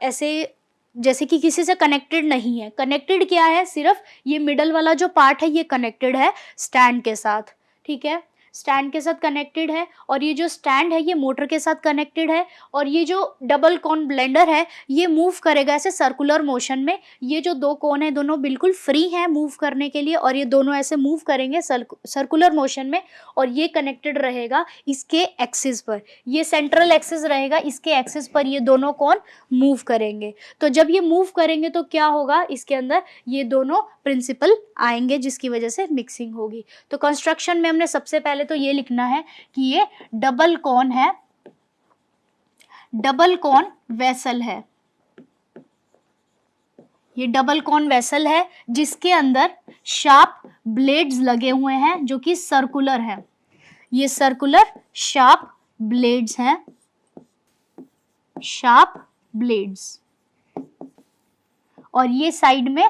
S1: ऐसे जैसे कि किसी से कनेक्टेड नहीं है। कनेक्टेड क्या है? सिर्फ ये मिडल वाला जो पार्ट है ये कनेक्टेड है स्टैंड के साथ, ठीक है, स्टैंड के साथ कनेक्टेड है। और ये जो स्टैंड है ये मोटर के साथ कनेक्टेड है। और ये जो डबल कॉन ब्लेंडर है ये मूव करेगा ऐसे सर्कुलर मोशन में। ये जो दो कोन है दोनों बिल्कुल फ्री हैं मूव करने के लिए, और ये दोनों ऐसे मूव करेंगे सर्कुलर मोशन में। और ये कनेक्टेड रहेगा इसके एक्सिस पर, ये सेंट्रल एक्सिस रहेगा, इसके एक्सिस पर ये दोनों कोन मूव करेंगे। तो जब ये मूव करेंगे तो क्या होगा? इसके अंदर ये दोनों प्रिंसिपल आएंगे जिसकी वजह से मिक्सिंग होगी। तो कंस्ट्रक्शन में हमने सबसे पहले तो ये लिखना है कि ये डबल कॉन है, डबल कॉन वेसल है। ये डबल कॉन वेसल है जिसके अंदर शार्प ब्लेड्स लगे हुए हैं जो कि सर्कुलर है। ये सर्कुलर शार्प ब्लेड्स हैं, शार्प ब्लेड्स। और ये साइड में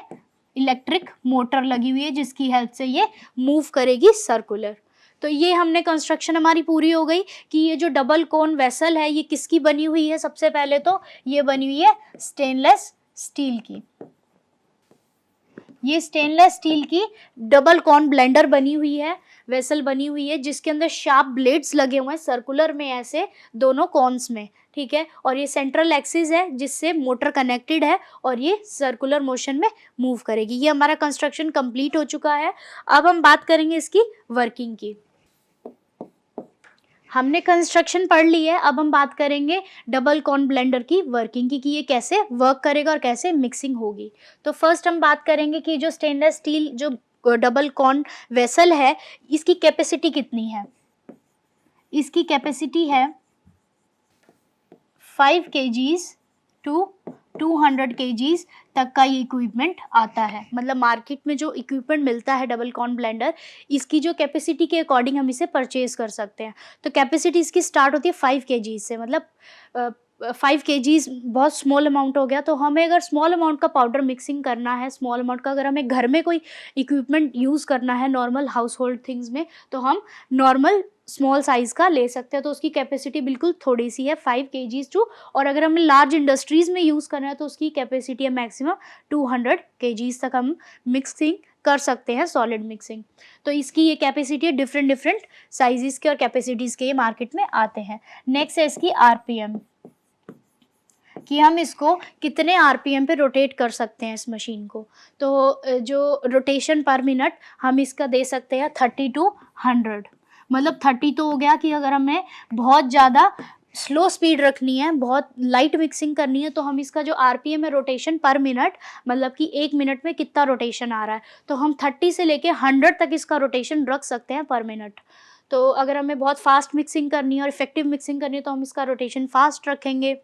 S1: इलेक्ट्रिक मोटर लगी हुई है जिसकी हेल्प से ये मूव करेगी सर्कुलर। तो ये हमने कंस्ट्रक्शन हमारी पूरी हो गई कि ये जो डबल कोन वेसल है ये किसकी बनी हुई है। सबसे पहले तो ये बनी हुई है स्टेनलेस स्टील की। ये स्टेनलेस स्टील की डबल कॉन ब्लेंडर बनी हुई है, वेसल बनी हुई है जिसके अंदर शार्प ब्लेड्स लगे हुए हैं सर्कुलर में ऐसे दोनों कॉन्स में, ठीक है। और ये सेंट्रल एक्सिस है जिससे मोटर कनेक्टेड है और ये सर्कुलर मोशन में मूव करेगी। ये हमारा कंस्ट्रक्शन कंप्लीट हो चुका है। अब हम बात करेंगे इसकी वर्किंग की। हमने कंस्ट्रक्शन पढ़ ली है, अब हम बात करेंगे डबल कॉन ब्लेंडर की वर्किंग की कि ये कैसे वर्क करेगा और कैसे मिक्सिंग होगी। तो फर्स्ट हम बात करेंगे कि जो स्टेनलेस स्टील जो डबल कॉन वेसल है इसकी कैपेसिटी कितनी है। इसकी कैपेसिटी है 5 kgs टू 200 kgs तक का ये इक्विपमेंट आता है। मतलब मार्केट में जो इक्विपमेंट मिलता है डबल कॉन ब्लेंडर, इसकी जो कैपेसिटी के अकॉर्डिंग हम इसे परचेज कर सकते हैं। तो कैपेसिटी इसकी स्टार्ट होती है 5 kgs से। मतलब 5 kgs बहुत स्मॉल अमाउंट हो गया। तो हमें अगर स्मॉल अमाउंट का पाउडर मिक्सिंग करना है, स्मॉल अमाउंट का अगर हमें घर में कोई इक्विपमेंट यूज़ करना है नॉर्मल हाउस होल्ड थिंग्स में, तो हम नॉर्मल स्मॉल साइज़ का ले सकते हैं। तो उसकी कैपेसिटी बिल्कुल थोड़ी सी है 5 kgs टू, और अगर हमें लार्ज इंडस्ट्रीज़ में यूज़ करना है तो उसकी कैपेसिटी है मैक्सिमम 200 kgs तक हम मिक्सिंग कर सकते हैं, सॉलिड मिक्सिंग। तो इसकी ये कैपेसिटी है, डिफरेंट डिफरेंट साइजेस के और कैपेसिटीज़ के ये मार्केट में आते हैं। नेक्स्ट है इसकी RPM, कि हम इसको कितने RPM पे रोटेट कर सकते हैं इस मशीन को। तो जो रोटेशन पर मिनट हम इसका दे सकते हैं 30 to 100। मतलब 30 तो हो गया कि अगर हमें बहुत ज़्यादा स्लो स्पीड रखनी है, बहुत लाइट मिक्सिंग करनी है, तो हम इसका जो RPM है रोटेशन पर मिनट, मतलब कि 1 मिनट में कितना रोटेशन आ रहा है, तो हम 30 से लेके 100 तक इसका रोटेशन रख सकते हैं पर मिनट। तो अगर हमें बहुत फास्ट मिक्सिंग करनी है और इफेक्टिव मिक्सिंग करनी है तो हम इसका रोटेशन फास्ट रखेंगे।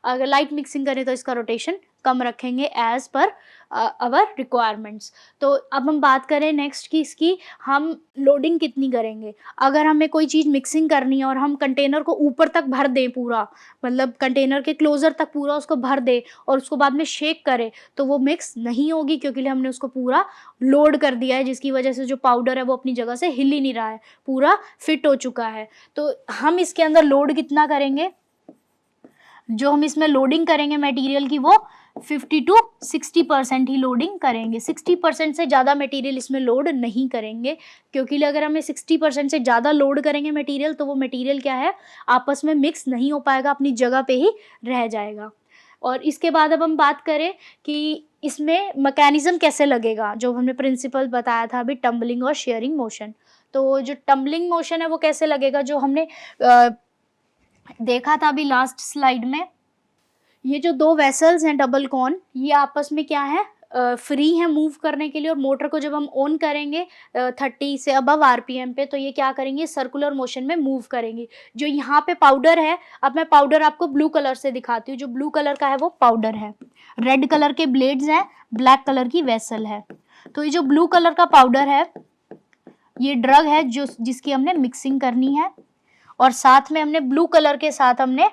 S1: अगर लाइट मिक्सिंग करें तो इसका रोटेशन कम रखेंगे एज पर अवर रिक्वायरमेंट्स। तो अब हम बात करें नेक्स्ट कि इसकी हम लोडिंग कितनी करेंगे। अगर हमें कोई चीज़ मिक्सिंग करनी है और हम कंटेनर को ऊपर तक भर दें पूरा, मतलब कंटेनर के क्लोज़र तक पूरा उसको भर दें और उसको बाद में शेक करें, तो वो मिक्स नहीं होगी क्योंकि हमने उसको पूरा लोड कर दिया है, जिसकी वजह से जो पाउडर है वो अपनी जगह से हिल ही नहीं रहा है, पूरा फिट हो चुका है। तो हम इसके अंदर लोड कितना करेंगे, जो हम इसमें लोडिंग करेंगे मटेरियल की वो 50 to 60% ही लोडिंग करेंगे। 60% से ज़्यादा मटेरियल इसमें लोड नहीं करेंगे, क्योंकि अगर हमें 60% से ज़्यादा लोड करेंगे मटेरियल तो वो मटेरियल क्या है, आपस में मिक्स नहीं हो पाएगा, अपनी जगह पे ही रह जाएगा। और इसके बाद अब हम बात करें कि इसमें मैकेनिज्म कैसे लगेगा, जो हमने प्रिंसिपल बताया था अभी, टम्बलिंग और शेयरिंग मोशन। तो जो टम्बलिंग मोशन है वो कैसे लगेगा, जो हमने देखा था अभी लास्ट स्लाइड में, ये जो दो वेसल्स हैं डबल कॉन, ये आपस में क्या है, फ्री है मूव करने के लिए। और मोटर को जब हम ऑन करेंगे 30 से अबव आरपीएम पे, तो ये क्या करेंगे, सर्कुलर मोशन में मूव करेंगे। जो यहाँ पे पाउडर है, अब मैं पाउडर आपको ब्लू कलर से दिखाती हूँ। जो ब्लू कलर का है वो पाउडर है, रेड कलर के ब्लेड्स हैं, ब्लैक कलर की वेसल है। तो ये जो ब्लू कलर का पाउडर है, ये ड्रग है जो जिसकी हमने मिक्सिंग करनी है, और साथ में हमने ब्लू कलर के साथ हमने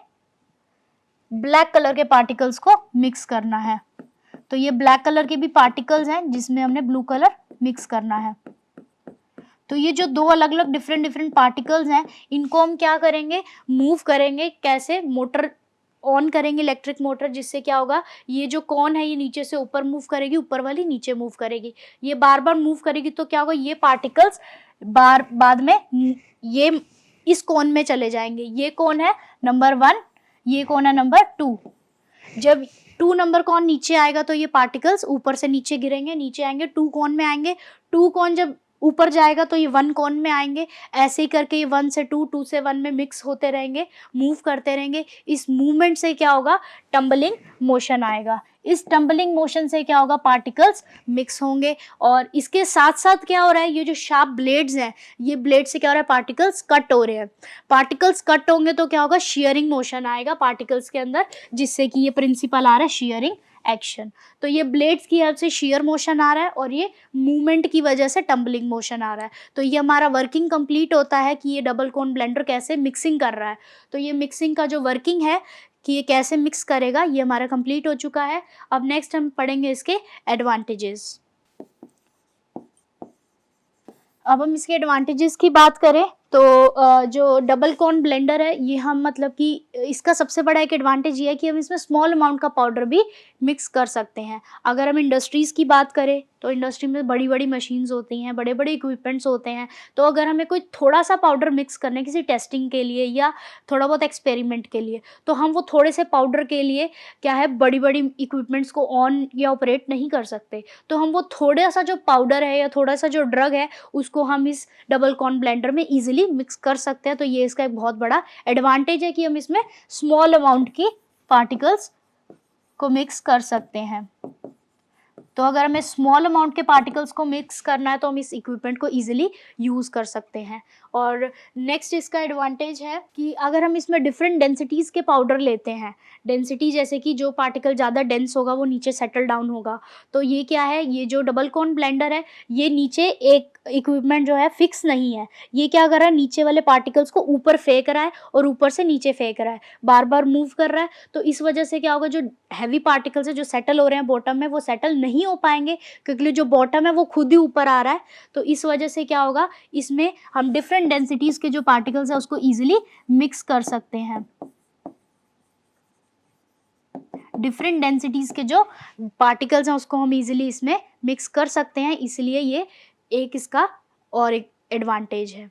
S1: ब्लैक कलर के पार्टिकल्स को मिक्स करना है। तो ये ब्लैक कलर के भी पार्टिकल्स हैं जिसमें हमने ब्लू कलर मिक्स करना है। तो ये जो दो अलग अलग डिफरेंट पार्टिकल्स हैं, इनको हम क्या करेंगे, मूव करेंगे। कैसे, मोटर ऑन करेंगे, इलेक्ट्रिक मोटर, जिससे क्या होगा, ये जो कॉन है ये नीचे से ऊपर मूव करेगी, ऊपर वाली नीचे मूव करेगी। ये बार बार मूव करेगी तो क्या होगा, ये पार्टिकल्स बाद में ये इस कॉन में चले जाएंगे। ये कॉन है नंबर 1, ये कौन है नंबर 2। जब 2 नंबर कौन नीचे आएगा तो ये पार्टिकल्स ऊपर से नीचे गिरेंगे, नीचे आएंगे, 2 कौन में आएंगे। 2 कौन जब ऊपर जाएगा तो ये 1 कौन में आएंगे। ऐसे ही करके ये 1 से 2, 2 से 1 में मिक्स होते रहेंगे, मूव करते रहेंगे। इस मूवमेंट से क्या होगा, टम्बलिंग मोशन आएगा। इस टम्बलिंग मोशन से क्या होगा, पार्टिकल्स मिक्स होंगे। और इसके साथ साथ क्या हो रहा है, ये जो शार्प ब्लेड्स हैं, ये ब्लेड से क्या हो रहा है, पार्टिकल्स कट हो रहे हैं। पार्टिकल्स कट होंगे तो क्या होगा, शेयरिंग मोशन आएगा पार्टिकल्स के अंदर, जिससे कि ये प्रिंसिपल आ रहा है शेयरिंग एक्शन। तो ये ब्लेड्स की हेल्प से शेयर मोशन आ रहा है, और ये मूवमेंट की वजह से टम्बलिंग मोशन आ रहा है। तो ये हमारा वर्किंग कंप्लीट होता है कि ये डबल कोन ब्लेंडर कैसे मिक्सिंग कर रहा है। तो ये मिक्सिंग का जो वर्किंग है कि ये कैसे मिक्स करेगा, ये हमारा कंप्लीट हो चुका है। अब नेक्स्ट हम पढ़ेंगे इसके एडवांटेजेस। अब हम इसके एडवांटेजेस की बात करें तो जो डबल कॉर्न ब्लेंडर है, ये हम मतलब कि इसका सबसे बड़ा एक एडवांटेज ये है कि हम इसमें स्मॉल अमाउंट का पाउडर भी मिक्स कर सकते हैं। अगर हम इंडस्ट्रीज़ की बात करें तो इंडस्ट्री में बड़ी बड़ी मशीन्स होती हैं, बड़े बड़े इक्विपमेंट्स होते हैं। तो अगर हमें कोई थोड़ा सा पाउडर मिक्स करना है किसी टेस्टिंग के लिए या थोड़ा बहुत एक्सपेरिमेंट के लिए, तो हम वो थोड़े से पाउडर के लिए क्या है, बड़ी बड़ी इक्विपमेंट्स को ऑन या ऑपरेट नहीं कर सकते। तो हम वो थोड़ा सा जो पाउडर है या थोड़ा सा जो ड्रग है, उसको हम इस डबल कॉर्न ब्लेंडर में ईजिली मिक्स कर सकते हैं। तो ये इसका एक बहुत बड़ा एडवांटेज है कि हम इसमें स्मॉल अमाउंट की पार्टिकल्स को मिक्स कर सकते हैं। तो अगर हमें स्मॉल अमाउंट के पार्टिकल्स को मिक्स करना है तो हम इस इक्विपमेंट को इजीली यूज़ कर सकते हैं। और नेक्स्ट इसका एडवांटेज है कि अगर हम इसमें डिफरेंट डेंसिटीज़ के पाउडर लेते हैं, डेंसिटी जैसे कि जो पार्टिकल ज़्यादा डेंस होगा वो नीचे सेटल डाउन होगा। तो ये क्या है, ये जो डबल कॉर्न ब्लेंडर है, ये नीचे एक इक्विपमेंट जो है फिक्स नहीं है। ये क्या कर रहा है, नीचे वाले पार्टिकल्स को ऊपर फेंक रहा है और ऊपर से नीचे फेंक रहा है, बार बार मूव कर रहा है। तो इस वजह से क्या होगा, जो हैवी पार्टिकल्स है जो सेटल हो रहे हैं बॉटम में, वो सेटल नहीं हो पाएंगे, क्योंकि जो बॉटम है वो खुद ही ऊपर आ रहा है। तो इस वजह से क्या होगा, इसमें हम डिफरेंट डेंसिटीज़ के जो पार्टिकल्स है उसको ईजिली मिक्स कर सकते हैं। डिफरेंट डेंसिटीज़ के जो पार्टिकल्स हैं उसको हम इजीली इसमें मिक्स कर सकते हैं, इसलिए ये एक इसका और एक एडवांटेज है।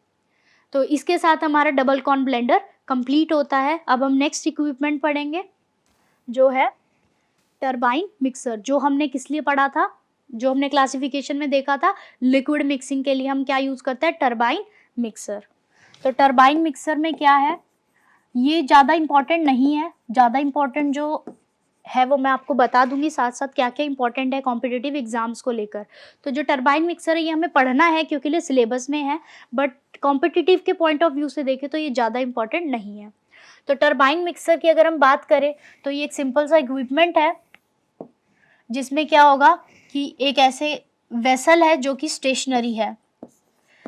S1: तो इसके साथ हमारा डबल कॉर्न ब्लेंडर कंप्लीट होता है। अब हम नेक्स्ट इक्विपमेंट पढ़ेंगे जो है टरबाइन मिक्सर। जो हमने किस लिए पढ़ा था, जो हमने क्लासिफिकेशन में देखा था, लिक्विड मिक्सिंग के लिए हम क्या यूज़ करते हैं, टरबाइन मिक्सर। तो टरबाइन मिक्सर में क्या है, ये ज़्यादा इम्पॉर्टेंट नहीं है। ज़्यादा इम्पॉर्टेंट जो है वो मैं आपको बता दूंगी साथ साथ क्या क्या इंपॉर्टेंट है कॉम्पिटिटिव एग्जाम्स को लेकर। तो जो टरबाइन मिक्सर है ये हमें पढ़ना है क्योंकि ये सिलेबस में है, बट कॉम्पिटिटिव के पॉइंट ऑफ व्यू से देखें तो ये ज़्यादा इंपॉर्टेंट नहीं है। तो टरबाइन मिक्सर की अगर हम बात करें तो ये एक सिंपल सा इक्विपमेंट है जिसमें क्या होगा कि एक ऐसे वेसल है जो कि स्टेशनरी है।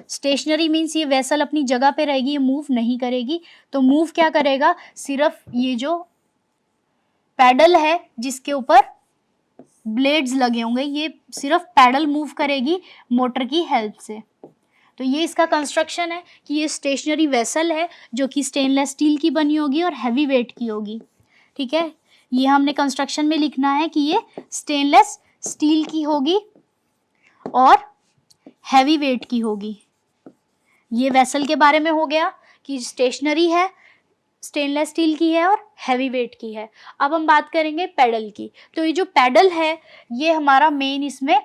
S1: स्टेशनरी मीन्स ये वेसल अपनी जगह पे रहेगी, ये मूव नहीं करेगी। तो मूव क्या करेगा, सिर्फ ये जो पैडल है जिसके ऊपर ब्लेड्स लगे होंगे, ये सिर्फ पैडल मूव करेगी मोटर की हेल्प से। तो ये इसका कंस्ट्रक्शन है कि ये स्टेशनरी वेसल है जो कि स्टेनलेस स्टील की बनी होगी और हैवी वेट की होगी। ठीक है, ये हमने कंस्ट्रक्शन में लिखना है कि ये स्टेनलेस स्टील की होगी और हैवी वेट की होगी। ये वेसल के बारे में हो गया कि स्टेशनरी है, स्टेनलेस स्टील की है और हैवी वेट की है। अब हम बात करेंगे पैडल की। तो ये जो पैडल है ये हमारा मेन इसमें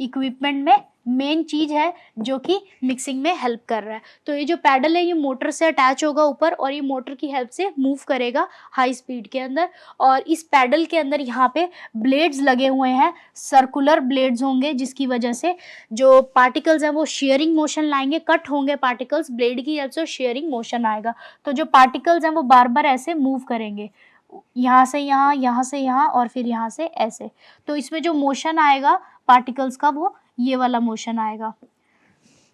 S1: इक्विपमेंट में मेन चीज है जो कि मिक्सिंग में हेल्प कर रहा है। तो ये जो पैडल है ये मोटर से अटैच होगा ऊपर और ये मोटर की हेल्प से मूव करेगा हाई स्पीड के अंदर। और इस पैडल के अंदर यहाँ पे ब्लेड्स लगे हुए हैं, सर्कुलर ब्लेड्स होंगे जिसकी वजह से जो पार्टिकल्स हैं वो शेयरिंग मोशन लाएंगे, कट होंगे पार्टिकल्स, ब्लेड की हेल्प से शेयरिंग मोशन आएगा। तो जो पार्टिकल्स हैं वो बार बार ऐसे मूव करेंगे, यहाँ से यहाँ, यहाँ से यहाँ और फिर यहाँ से ऐसे। तो इसमें जो मोशन आएगा पार्टिकल्स का वो ये वाला मोशन आएगा।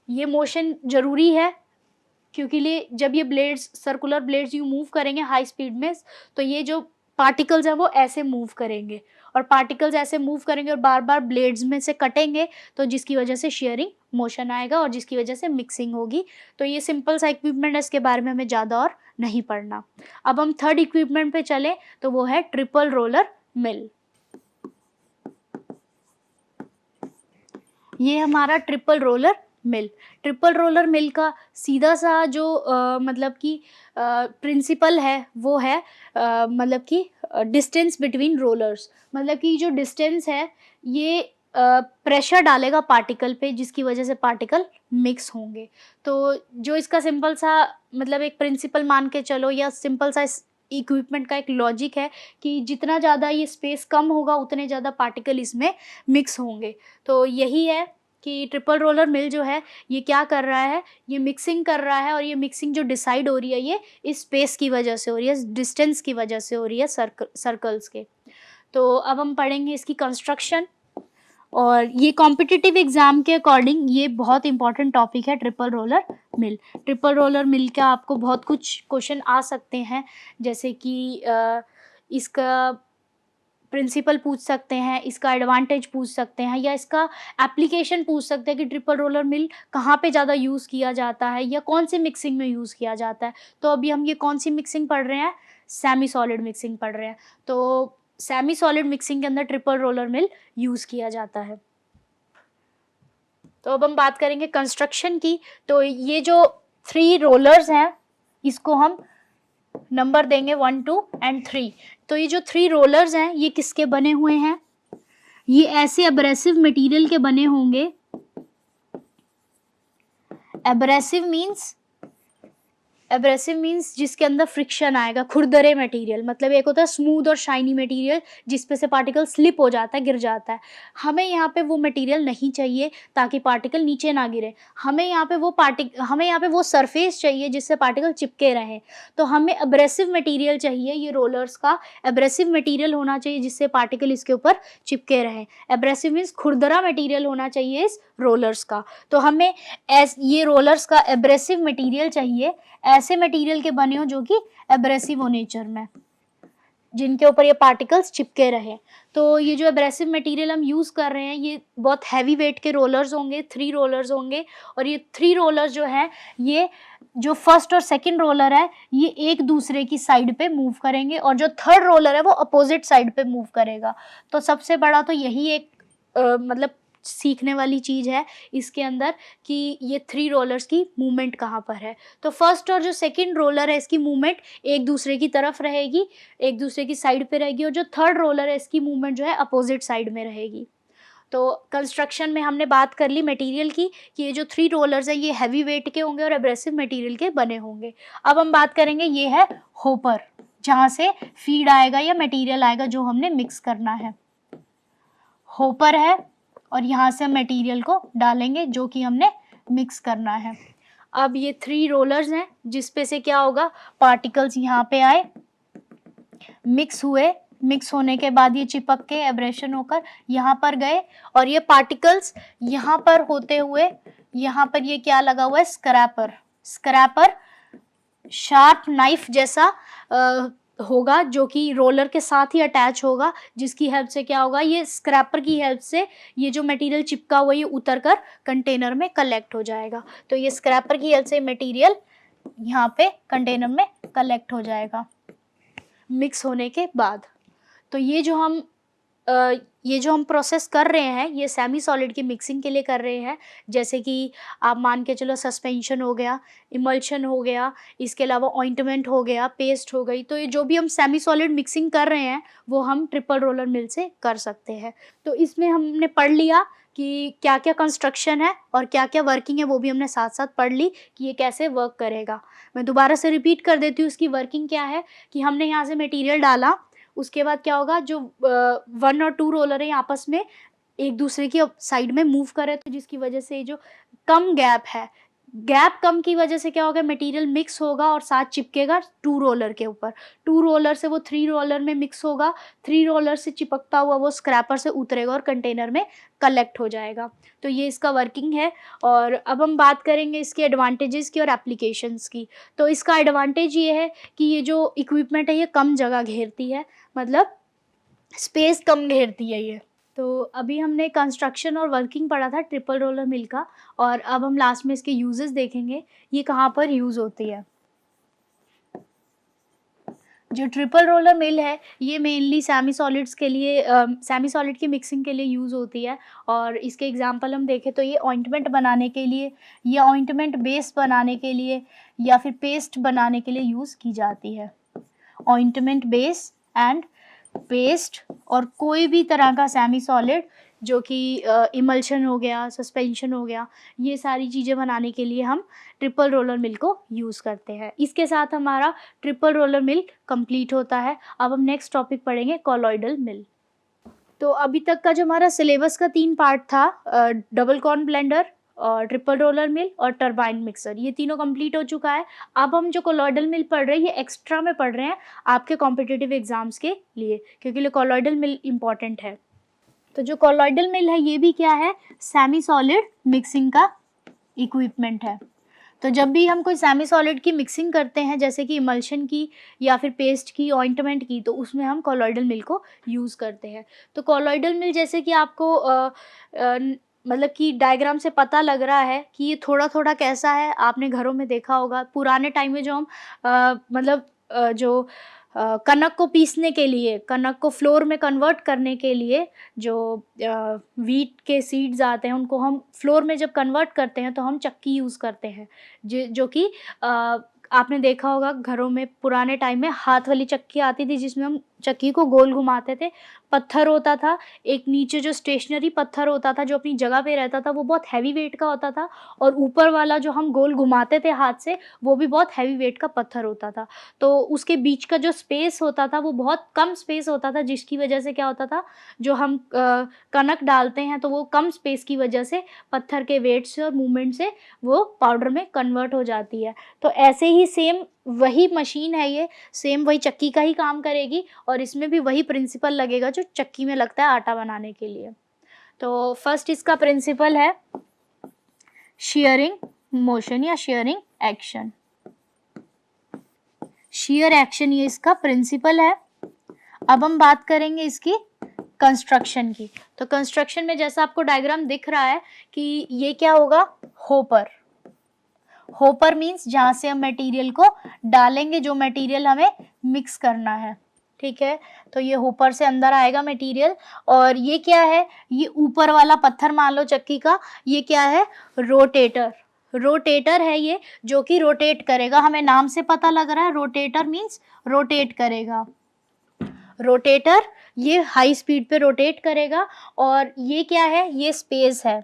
S1: ये मोशन जरूरी है क्योंकि जब ये ब्लेड्स, सर्कुलर ब्लेड्स यूँ मूव करेंगे हाई स्पीड में तो ये जो पार्टिकल्स हैं वो ऐसे मूव करेंगे और पार्टिकल्स ऐसे मूव करेंगे और बार बार ब्लेड्स में से कटेंगे तो जिसकी वजह से शेयरिंग मोशन आएगा और जिसकी वजह से मिक्सिंग होगी। तो ये सिंपल सा इक्विपमेंट है, इसके बारे में हमें ज़्यादा और नहीं पढ़ना। अब हम थर्ड इक्विपमेंट पे चले तो वो है ट्रिपल रोलर मिल। ये हमारा triple roller mill. Triple roller mill का सीधा सा जो मतलब कि प्रिंसिपल है वो है मतलब कि डिस्टेंस बिटवीन रोलर्स। मतलब कि जो डिस्टेंस है ये प्रेशर डालेगा पार्टिकल पे जिसकी वजह से पार्टिकल मिक्स होंगे। तो जो इसका सिंपल सा मतलब एक प्रिंसिपल मान के चलो या सिंपल सा इक्विपमेंट का एक लॉजिक है कि जितना ज़्यादा ये स्पेस कम होगा उतने ज़्यादा पार्टिकल इसमें मिक्स होंगे। तो यही है कि ट्रिपल रोलर मिल जो है ये क्या कर रहा है, ये मिक्सिंग कर रहा है और ये मिक्सिंग जो डिसाइड हो रही है ये इस स्पेस की वजह से हो रही है, डिस्टेंस की वजह से हो रही है सर्कल्स के। तो अब हम पढ़ेंगे इसकी कंस्ट्रक्शन और ये कॉम्पिटिटिव एग्जाम के अकॉर्डिंग ये बहुत इंपॉर्टेंट टॉपिक है triple roller mill. Triple roller mill का आपको बहुत कुछ क्वेश्चन आ सकते हैं जैसे कि इसका प्रिंसिपल पूछ सकते हैं, इसका एडवांटेज पूछ सकते हैं या इसका एप्लीकेशन पूछ सकते हैं कि ट्रिपल रोलर मिल कहाँ पे ज़्यादा यूज़ किया जाता है या कौन सी मिक्सिंग में यूज़ किया जाता है। तो अभी हम ये कौन सी मिक्सिंग पढ़ रहे हैं, सेमी सॉलिड मिक्सिंग पढ़ रहे हैं। तो सेमी सॉलिड मिक्सिंग के अंदर ट्रिपल रोलर मिल यूज़ किया जाता है। तो अब हम बात करेंगे कंस्ट्रक्शन की। तो ये जो 3 रोलर्स हैं इसको हम नंबर देंगे 1, 2 and 3। तो ये जो 3 रोलर्स हैं ये किसके बने हुए हैं, ये ऐसे एब्रेसिव मटेरियल के बने होंगे। एब्रेसिव मीन्स जिसके अंदर फ्रिक्शन आएगा, खुरदरे मटेरियल। मतलब एक होता है स्मूथ और शाइनी मटेरियल जिस पे से पार्टिकल स्लिप हो जाता है, गिर जाता है। हमें यहाँ पे वो मटेरियल नहीं चाहिए ताकि पार्टिकल नीचे ना गिरे। हमें यहाँ पे वो सरफेस चाहिए जिससे पार्टिकल चिपके रहें। तो हमें एब्रेसिव मटेरियल चाहिए, ये रोलर्स का एब्रेसिव मटेरियल होना चाहिए जिससे पार्टिकल इसके ऊपर चिपके रहें। एब्रेसिव मीन्स खुरदरा मटेरियल होना चाहिए इस रोलर्स का। तो हमें ये रोलर्स का एब्रेसिव मटेरियल चाहिए, ऐसे मटेरियल के बने हो जो कि एब्रेसिव हो नेचर में, जिनके ऊपर ये पार्टिकल्स चिपके रहे। तो ये जो एब्रेसिव मटेरियल हम यूज़ कर रहे हैं ये बहुत हैवी वेट के रोलर्स होंगे, 3 रोलर्स होंगे। और ये 3 रोलर्स जो हैं ये जो फर्स्ट और सेकंड रोलर है ये एक दूसरे की साइड पे मूव करेंगे और जो थर्ड रोलर है वो अपोजिट साइड पे मूव करेगा। तो सबसे बड़ा तो यही एक मतलब सीखने वाली चीज़ है इसके अंदर कि ये 3 रोलर्स की मूवमेंट कहाँ पर है। तो फर्स्ट और जो सेकंड रोलर है इसकी मूवमेंट एक दूसरे की तरफ रहेगी, एक दूसरे की साइड पे रहेगी। और जो थर्ड रोलर है इसकी मूवमेंट जो है अपोजिट साइड में रहेगी। तो कंस्ट्रक्शन में हमने बात कर ली मटेरियल की कि ये जो 3 रोलर्स हैं ये हैवी वेट के होंगे और एब्रेसिव मटेरियल के बने होंगे। अब हम बात करेंगे ये है होपर, जहाँ से फीड आएगा या मटेरियल आएगा जो हमने मिक्स करना है। होपर है और यहाँ से हम मटेरियल को डालेंगे जो कि हमने मिक्स करना है। अब ये 3 रोलर्स हैं जिस पे से क्या होगा, पार्टिकल्स यहाँ पे आए, मिक्स हुए, मिक्स होने के बाद ये चिपक के एब्रेशन होकर यहाँ पर गए और ये पार्टिकल्स यहाँ पर होते हुए यहाँ पर ये क्या लगा हुआ है, स्क्रैपर शार्प नाइफ जैसा होगा जो कि रोलर के साथ ही अटैच होगा, जिसकी हेल्प से क्या होगा, ये स्क्रैपर की हेल्प से ये जो मटेरियल चिपका हुआ ये उतर कर कंटेनर में कलेक्ट हो जाएगा। तो ये स्क्रैपर की हेल्प से मटेरियल यहाँ पे कंटेनर में कलेक्ट हो जाएगा मिक्स होने के बाद। तो ये जो हम प्रोसेस कर रहे हैं ये सेमी सॉलिड की मिक्सिंग के लिए कर रहे हैं। जैसे कि आप मान के चलो सस्पेंशन हो गया, इमल्शन हो गया, इसके अलावा ऑइंटमेंट हो गया, पेस्ट हो गई। तो ये जो भी हम सेमी सॉलिड मिक्सिंग कर रहे हैं वो हम ट्रिपल रोलर मिल से कर सकते हैं। तो इसमें हमने पढ़ लिया कि क्या क्या कंस्ट्रक्शन है और क्या क्या वर्किंग है वो भी हमने साथ साथ पढ़ ली कि ये कैसे वर्क करेगा। मैं दोबारा से रिपीट कर देती हूँ इसकी वर्किंग क्या है कि हमने यहाँ से मटेरियल डाला, उसके बाद क्या होगा, जो 1 और 2 रोलर है आपस में एक दूसरे की साइड में मूव करे, तो जिसकी वजह से जो कम गैप है, गैप कम की वजह से क्या होगा, मटेरियल मिक्स होगा और साथ चिपकेगा 2 रोलर के ऊपर। 2 रोलर से वो 3 रोलर में मिक्स होगा, 3 रोलर से चिपकता हुआ वो स्क्रैपर से उतरेगा और कंटेनर में कलेक्ट हो जाएगा। तो ये इसका वर्किंग है। और अब हम बात करेंगे इसके एडवांटेजेस की और एप्लीकेशंस की। तो इसका एडवांटेज ये है कि ये जो इक्विपमेंट है ये कम जगह घेरती है, मतलब स्पेस कम घेरती है ये। तो अभी हमने कंस्ट्रक्शन और वर्किंग पढ़ा था ट्रिपल रोलर मिल का, और अब हम लास्ट में इसके यूजेस देखेंगे, ये कहाँ पर यूज़ होती है। जो ट्रिपल रोलर मिल है ये मेनली सेमी सॉलिड्स के लिए, सेमी सॉलिड की मिक्सिंग के लिए यूज़ होती है। और इसके एग्जांपल हम देखें तो ये ऑइंटमेंट बनाने के लिए या ऑइंटमेंट बेस बनाने के लिए या फिर पेस्ट बनाने के लिए यूज़ की जाती है। ऑइंटमेंट बेस एंड पेस्ट और कोई भी तरह का सेमी सॉलिड जो कि इमल्शन हो गया, सस्पेंशन हो गया, ये सारी चीज़ें बनाने के लिए हम ट्रिपल रोलर मिल को यूज़ करते हैं। इसके साथ हमारा ट्रिपल रोलर मिल कंप्लीट होता है। अब हम नेक्स्ट टॉपिक पढ़ेंगे कॉलॉइडल मिल। तो अभी तक का जो हमारा सिलेबस का 3 पार्ट था, डबल कॉर्न ब्लेंडर और ट्रिपल रोलर मिल और टरबाइन मिक्सर, ये तीनों कंप्लीट हो चुका है। अब हम जो कॉलॉइडल मिल पढ़ रहे हैं ये एक्स्ट्रा में पढ़ रहे हैं आपके कॉम्पिटिटिव एग्जाम्स के लिए, क्योंकि कॉलॉइडल मिल इम्पॉर्टेंट है। तो जो कॉलॉइडल मिल है ये भी क्या है, सेमी सॉलिड मिक्सिंग का इक्विपमेंट है। तो जब भी हम कोई सेमी सॉलिड की मिक्सिंग करते हैं, जैसे कि इमल्शन की या फिर पेस्ट की, ऑइंटमेंट की, तो उसमें हम कॉलॉइडल मिल को यूज़ करते हैं। तो कॉलॉइडल मिल जैसे कि आपको मतलब कि डायग्राम से पता लग रहा है कि ये थोड़ा थोड़ा कैसा है, आपने घरों में देखा होगा। पुराने टाइम में जो हम मतलब जो कनक को पीसने के लिए, कनक को फ्लोर में कन्वर्ट करने के लिए जो वीट के सीड्स आते हैं उनको हम फ्लोर में जब कन्वर्ट करते हैं तो हम चक्की यूज़ करते हैं, जो कि आपने देखा होगा घरों में पुराने टाइम में हाथ वाली चक्की आती थी जिसमें हम चक्की को गोल घुमाते थे। पत्थर होता था, एक नीचे जो स्टेशनरी पत्थर होता था जो अपनी जगह पे रहता था वो बहुत हैवी वेट का होता था, और ऊपर वाला जो हम गोल घुमाते थे हाथ से वो भी बहुत हैवी वेट का पत्थर होता था। तो उसके बीच का जो स्पेस होता था वो बहुत कम स्पेस होता था, जिसकी वजह से क्या होता था, जो हम कनक डालते हैं तो वो कम स्पेस की वजह से पत्थर के वेट से और मूवमेंट से वो पाउडर में कन्वर्ट हो जाती है। तो ऐसे ही सेम वही मशीन है, ये सेम वही चक्की का ही काम करेगी और इसमें भी वही प्रिंसिपल लगेगा जो चक्की में लगता है आटा बनाने के लिए। तो फर्स्ट इसका प्रिंसिपल है शीयरिंग मोशन या शीयरिंग एक्शन। शीयर एक्शन ये इसका प्रिंसिपल है। अब हम बात करेंगे इसकी कंस्ट्रक्शन की। तो कंस्ट्रक्शन में जैसा आपको डायग्राम दिख रहा है कि ये क्या होगा, होपर। होपर मीन्स जहाँ से हम मटेरियल को डालेंगे, जो मटेरियल हमें मिक्स करना है, ठीक है। तो ये होपर से अंदर आएगा मटेरियल। और ये क्या है, ये ऊपर वाला पत्थर मान लो चक्की का, ये क्या है, रोटेटर। रोटेटर है ये जो कि रोटेट करेगा, हमें नाम से पता लग रहा है रोटेटर मीन्स रोटेट करेगा। रोटेटर ये हाई स्पीड पे रोटेट करेगा। और ये क्या है, ये स्पेस है,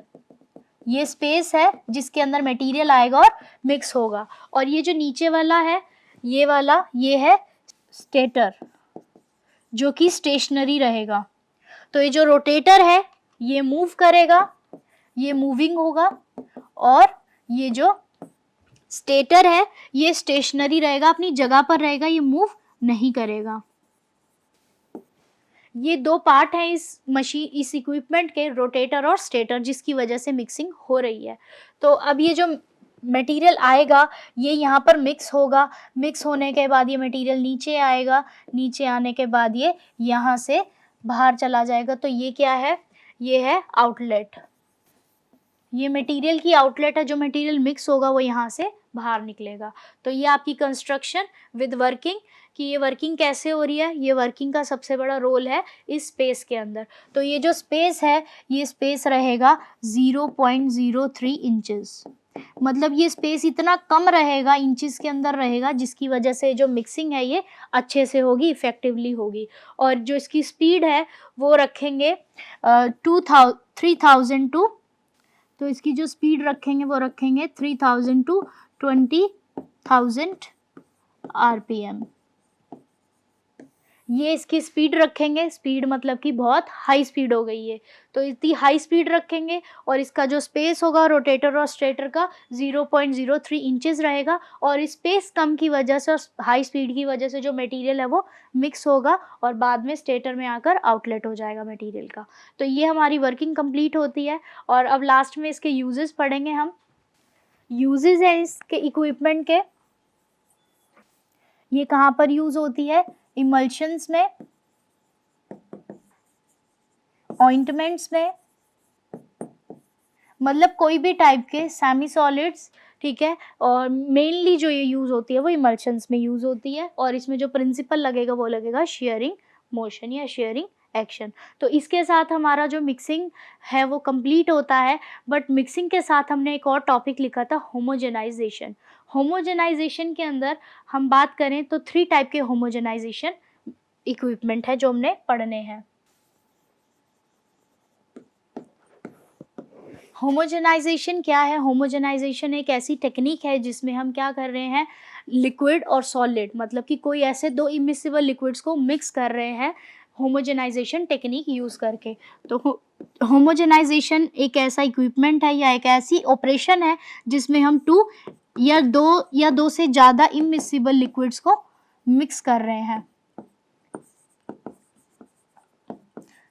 S1: ये स्पेस है जिसके अंदर मटेरियल आएगा और मिक्स होगा। और ये जो नीचे वाला है, ये वाला, ये है स्टेटर जो कि स्टेशनरी रहेगा। तो ये जो रोटेटर है ये मूव करेगा, ये मूविंग होगा, और ये जो स्टेटर है ये स्टेशनरी रहेगा, अपनी जगह पर रहेगा, ये मूव नहीं करेगा। ये 2 पार्ट हैं इस मशीन, इस इक्विपमेंट के, रोटेटर और स्टेटर, जिसकी वजह से मिक्सिंग हो रही है। तो अब ये जो मटेरियल आएगा ये यहाँ पर मिक्स होगा, मिक्स होने के बाद ये मटेरियल नीचे आएगा, नीचे आने के बाद ये यहाँ से बाहर चला जाएगा। तो ये क्या है, ये है आउटलेट। ये मटेरियल की आउटलेट है, जो मटेरियल मिक्स होगा वो यहाँ से बाहर निकलेगा। तो ये आपकी कंस्ट्रक्शन विद वर्किंग, कि ये वर्किंग कैसे हो रही है, ये वर्किंग का सबसे बड़ा रोल है इस स्पेस के अंदर। तो ये जो स्पेस है ये स्पेस रहेगा 0.03 इंचेस। मतलब ये स्पेस इतना कम रहेगा, इंचेस के अंदर रहेगा, जिसकी वजह से जो मिक्सिंग है ये अच्छे से होगी, इफेक्टिवली होगी। और जो इसकी स्पीड है वो रखेंगे 3000 टू, तो इसकी जो स्पीड रखेंगे वो रखेंगे 3000 टू 20,000 RPM। ये इसकी स्पीड रखेंगे, स्पीड मतलब कि बहुत हाई स्पीड हो गई है, तो इतनी हाई स्पीड रखेंगे। और इसका जो स्पेस होगा रोटेटर और स्टेटर का 0.03 इंचेस रहेगा, और स्पेस कम की वजह से और हाई स्पीड की वजह से जो मटेरियल है वो मिक्स होगा और बाद में स्टेटर में आकर आउटलेट हो जाएगा मटेरियल का। तो ये हमारी वर्किंग कंप्लीट होती है। और अब लास्ट में इसके यूजेस पढ़ेंगे हम। यूजेस है इसके इक्विपमेंट के, ये कहाँ पर यूज होती है? इमल्शंस में, ऑइंटमेंट्स में, मतलब कोई भी टाइप के सेमी सॉलिड्स, ठीक है। और मेनली जो ये यूज होती है वो इमल्शंस में यूज होती है, और इसमें जो प्रिंसिपल लगेगा वो लगेगा शेयरिंग मोशन या शेयरिंग एक्शन। तो इसके साथ हमारा जो मिक्सिंग है वो कंप्लीट होता है। बट मिक्सिंग के साथ हमने एक और टॉपिक लिखा था, होमोजेनाइजेशन। होमोजेनाइजेशन के अंदर हम बात करें तो 3 टाइप के होमोजेनाइजेशन इक्विपमेंट है जो हमने पढ़ने हैं। होमोजेनाइजेशन क्या है? होमोजेनाइजेशन एक ऐसी टेक्निक है जिसमें हम क्या कर रहे हैं, लिक्विड और सॉलिड, मतलब कि कोई ऐसे 2 इमिसिबल लिक्विड्स को मिक्स कर रहे हैं होमोजेनाइजेशन टेक्निक यूज करके। तो होमोजेनाइजेशन एक ऐसा इक्विपमेंट है या एक ऐसी ऑपरेशन है जिसमें हम 2 या 2 से ज़्यादा इमिसिबल लिक्विड्स को मिक्स कर रहे हैं।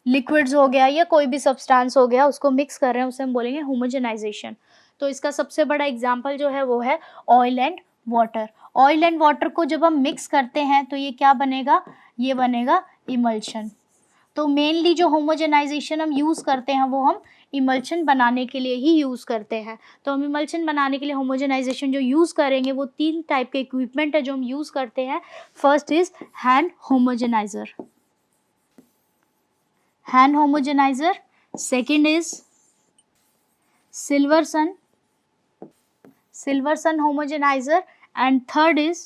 S1: लिक्विड्स हो गया या कोई भी सब्सटेंस हो गया, उसको मिक्स कर रहे हैं, उसे हम बोलेंगे होमोजेनाइजेशन। तो इसका सबसे बड़ा एग्जांपल जो है वो है oil and water. Oil and water को जब हम मिक्स करते हैं तो ये क्या बनेगा? ये बनेगा इमल्शन। तो मेनली जो होमोजेनाइजेशन हम यूज़ करते हैं वो हम इमल्शन बनाने के लिए ही यूज़ करते हैं। तो हम इमल्शन बनाने के लिए होमोजेनाइजेशन जो यूज़ करेंगे वो 3 टाइप के इक्विपमेंट है जो हम यूज़ करते हैं। First is hand homogeniser, hand homogenizer. Second is silver sun homogenizer, and third is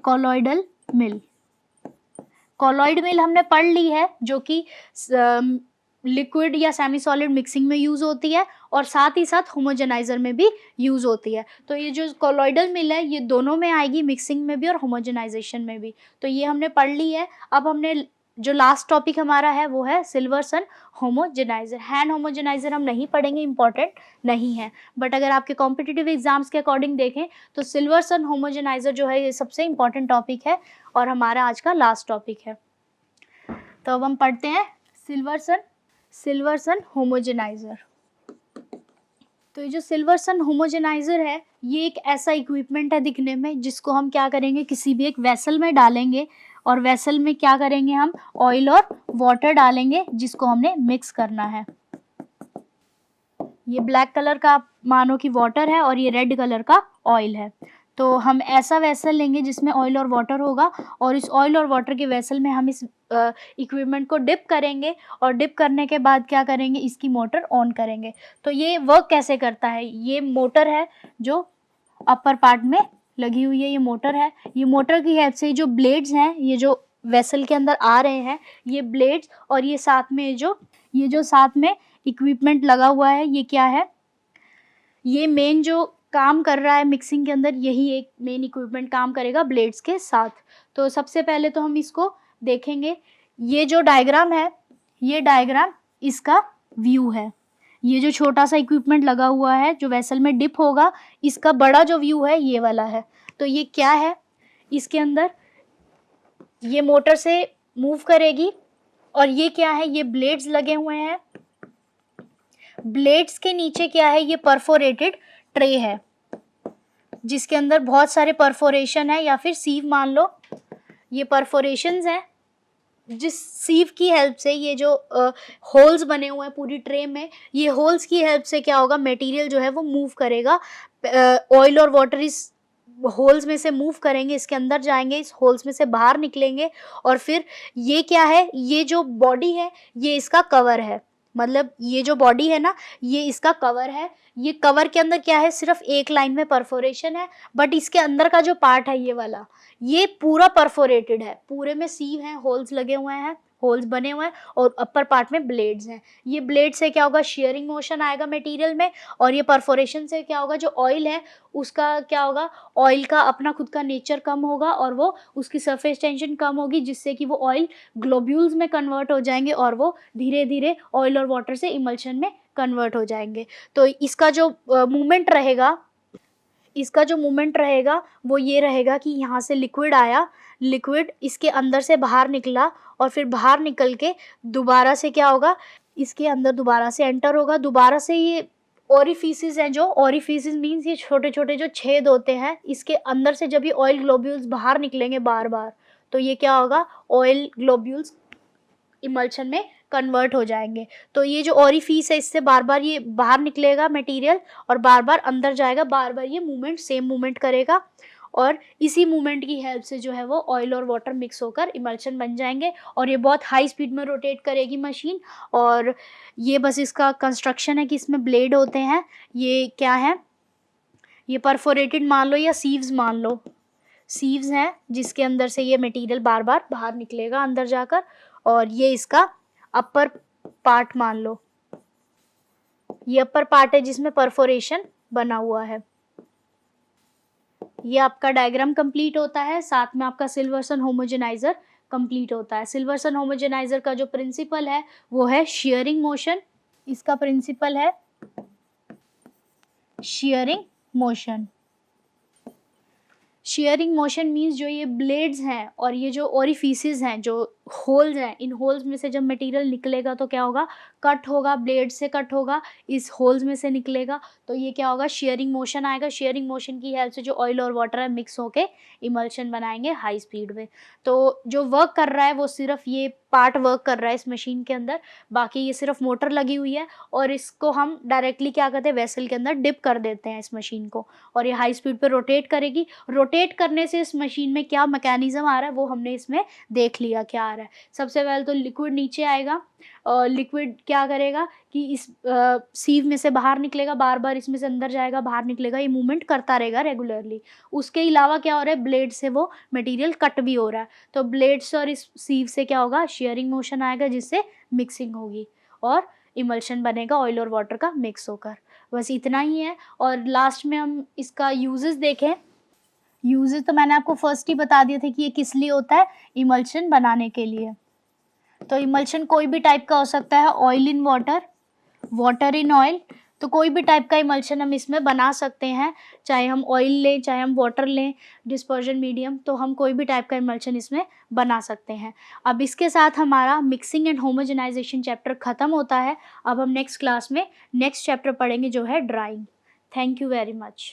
S1: colloidal mill. Colloid mill हमने पढ़ ली है, जो कि लिक्विड या सेमी सॉलिड मिक्सिंग में यूज होती है और साथ ही साथ होमोजेनाइजर में भी यूज होती है। तो ये जो कॉलॉइडल मिल है ये दोनों में आएगी, मिक्सिंग में भी और होमोजेनाइजेशन में भी। तो ये हमने पढ़ ली है। अब हमने जो लास्ट टॉपिक हमारा है वो है सिल्वर सन होमोजेनाइजर। हैंड होमोजेनाइजर हम नहीं पढ़ेंगे, इंपॉर्टेंट नहीं है, बट अगर आपके कॉम्पिटिटिव एग्जाम्स के अकॉर्डिंग देखें तो सिल्वर सन होमोजेनाइजर जो है ये सबसे इंपॉर्टेंट टॉपिक है और हमारा आज का लास्ट टॉपिक है। तो अब हम पढ़ते हैं सिल्वर सन होमोजेनाइजर। तो ये जो सिल्वर सन होमोजेनाइजर है ये एक ऐसा इक्विपमेंट है दिखने में जिसको हम क्या करेंगे, किसी भी एक वेसल में डालेंगे और वेसल में क्या करेंगे, हम ऑयल और वाटर डालेंगे जिसको हमने मिक्स करना है। ये ब्लैक कलर का मानो कि वाटर है और ये रेड कलर का ऑयल है। तो हम ऐसा वेसल लेंगे जिसमें ऑयल और वाटर होगा और इस ऑयल और वाटर के वेसल में हम इस इक्विपमेंट को डिप करेंगे और डिप करने के बाद क्या करेंगे, इसकी मोटर ऑन करेंगे। तो ये वर्क कैसे करता है, ये मोटर है जो अपर पार्ट में लगी हुई है, ये मोटर है। ये मोटर की हेल्प से जो ब्लेड्स हैं, ये जो वेसल के अंदर आ रहे हैं, ये ब्लेड्स और ये साथ में साथ में इक्विपमेंट लगा हुआ है, ये क्या है, ये मेन जो काम कर रहा है मिक्सिंग के अंदर, यही एक मेन इक्विपमेंट काम करेगा ब्लेड्स के साथ। तो सबसे पहले तो हम इसको देखेंगे। ये जो डायग्राम है, ये डायग्राम इसका व्यू है। ये जो छोटा सा इक्विपमेंट लगा हुआ है जो वेसल में डिप होगा, इसका बड़ा जो व्यू है ये वाला है। तो ये क्या है, इसके अंदर ये मोटर से मूव करेगी और ये क्या है, ये ब्लेड्स लगे हुए हैं। ब्लेड्स के नीचे क्या है, ये परफोरेटेड ट्रे है जिसके अंदर बहुत सारे परफोरेशन है या फिर सीव मान लो। ये परफोरेशंस हैं जिस सीव की हेल्प से ये जो होल्स बने हुए हैं पूरी ट्रे में, ये होल्स की हेल्प से क्या होगा, मटेरियल जो है वो मूव करेगा। ऑयल और वाटर इस होल्स में से मूव करेंगे, इसके अंदर जाएंगे, इस होल्स में से बाहर निकलेंगे और फिर ये क्या है, ये जो बॉडी है ये इसका कवर है, मतलब ये जो बॉडी है ना, ये इसका कवर है। ये कवर के अंदर क्या है, सिर्फ एक लाइन में परफोरेशन है, बट इसके अंदर का जो पार्ट है ये वाला, ये पूरा परफोरेटेड है, पूरे में सीव हैं, होल्स लगे हुए हैं, होल्स बने हुए हैं, और अपर पार्ट में ब्लेड्स हैं। ये ब्लेड से क्या होगा, शेयरिंग मोशन आएगा मटेरियल में, और ये परफोरेशन से क्या होगा, जो ऑयल है उसका क्या होगा, ऑयल का अपना खुद का नेचर कम होगा और वो उसकी सरफेस टेंशन कम होगी, जिससे कि वो ऑयल ग्लोब्यूल्स में कन्वर्ट हो जाएंगे और वो धीरे धीरे ऑयल और वाटर से इमल्शन में कन्वर्ट हो जाएंगे। तो इसका जो मूवमेंट रहेगा, वो ये रहेगा कि यहाँ से लिक्विड आया, लिक्विड इसके अंदर से बाहर निकला, और फिर बाहर निकल के दोबारा से क्या होगा, इसके अंदर दोबारा से एंटर होगा। दोबारा से ये ओरिफिसेस हैं, जो ओरिफिसेस मीन्स ये छोटे छोटे जो छेद होते हैं, इसके अंदर से जब ये ऑयल ग्लोब्यूल्स बाहर निकलेंगे बार बार, तो ये क्या होगा, ऑयल ग्लोब्यूल्स इमल्शन में कन्वर्ट हो जाएंगे। तो ये जो ओरिफिस है, इससे बार बार ये बाहर निकलेगा मटेरियल और बार बार अंदर जाएगा, बार बार ये मूवमेंट, सेम मूवमेंट करेगा, और इसी मूवमेंट की हेल्प से जो है वो ऑयल और वाटर मिक्स होकर इमल्शन बन जाएंगे। और ये बहुत हाई स्पीड में रोटेट करेगी मशीन। और ये बस इसका कंस्ट्रक्शन है कि इसमें ब्लेड होते हैं, ये क्या है, ये परफोरेटेड मान लो या सीव्स मान लो, सीव्स हैं जिसके अंदर से ये मटेरियल बार बार बाहर निकलेगा अंदर जाकर। और ये इसका अपर पार्ट मान लो, ये अपर पार्ट है जिसमें परफोरेशन बना हुआ है। ये आपका डायग्राम कंप्लीट होता है, साथ में आपका सिल्वर्सन होमोजेनाइजर कंप्लीट होता है। सिल्वर्सन होमोजेनाइजर का जो प्रिंसिपल है वो है शेयरिंग मोशन। इसका प्रिंसिपल है sharing motion. Sharing motion means जो ये ब्लेड्स हैं और ये जो ओरिफिसेस हैं, जो होल्स हैं, इन होल्स में से जब मटेरियल निकलेगा तो क्या होगा, कट होगा, ब्लेड से कट होगा, इस होल्स में से निकलेगा, तो ये क्या होगा, शेयरिंग मोशन आएगा। शेयरिंग मोशन की हेल्प से जो ऑयल और वाटर है मिक्स होके इमल्शन बनाएंगे हाई स्पीड में। तो जो वर्क कर रहा है वो सिर्फ ये पार्ट वर्क कर रहा है इस मशीन के अंदर, बाकी ये सिर्फ मोटर लगी हुई है, और इसको हम डायरेक्टली क्या करते हैं, वेसल के अंदर डिप कर देते हैं इस मशीन को, और ये हाई स्पीड पे रोटेट करेगी। रोटेट करने से इस मशीन में क्या मैकेनिज्म आ रहा है वो हमने इसमें देख लिया क्या आ रहा है। सबसे पहले तो लिक्विड नीचे आएगा, और लिक्विड क्या करेगा कि इस सीव में से बाहर निकलेगा, बार बार इसमें से अंदर जाएगा, बाहर निकलेगा, ये मूवमेंट करता रहेगा रेगुलरली। उसके अलावा क्या हो रहा है, ब्लेड से वो मटेरियल कट भी हो रहा है, तो ब्लेड से और इस सीव से क्या होगा, शेयरिंग मोशन आएगा, जिससे मिक्सिंग होगी और इमल्शन बनेगा ऑयल और वाटर का मिक्स होकर। बस इतना ही है। और लास्ट में हम इसका यूजेस देखें। यूजेस तो मैंने आपको फर्स्ट ही बता दिए थे कि ये किस लिए होता है, इमल्शन बनाने के लिए। तो इमल्शन कोई भी टाइप का हो सकता है, oil in water, water in oil, तो कोई भी टाइप का इमल्शन हम इसमें बना सकते हैं, चाहे हम ऑयल लें चाहे हम वाटर लें, डिस्पर्जन मीडियम, तो हम कोई भी टाइप का इमल्शन इसमें बना सकते हैं। अब इसके साथ हमारा मिक्सिंग एंड होमोजेनाइजेशन चैप्टर ख़त्म होता है। अब हम नेक्स्ट क्लास में नेक्स्ट चैप्टर पढ़ेंगे जो है drawing. Thank you very much.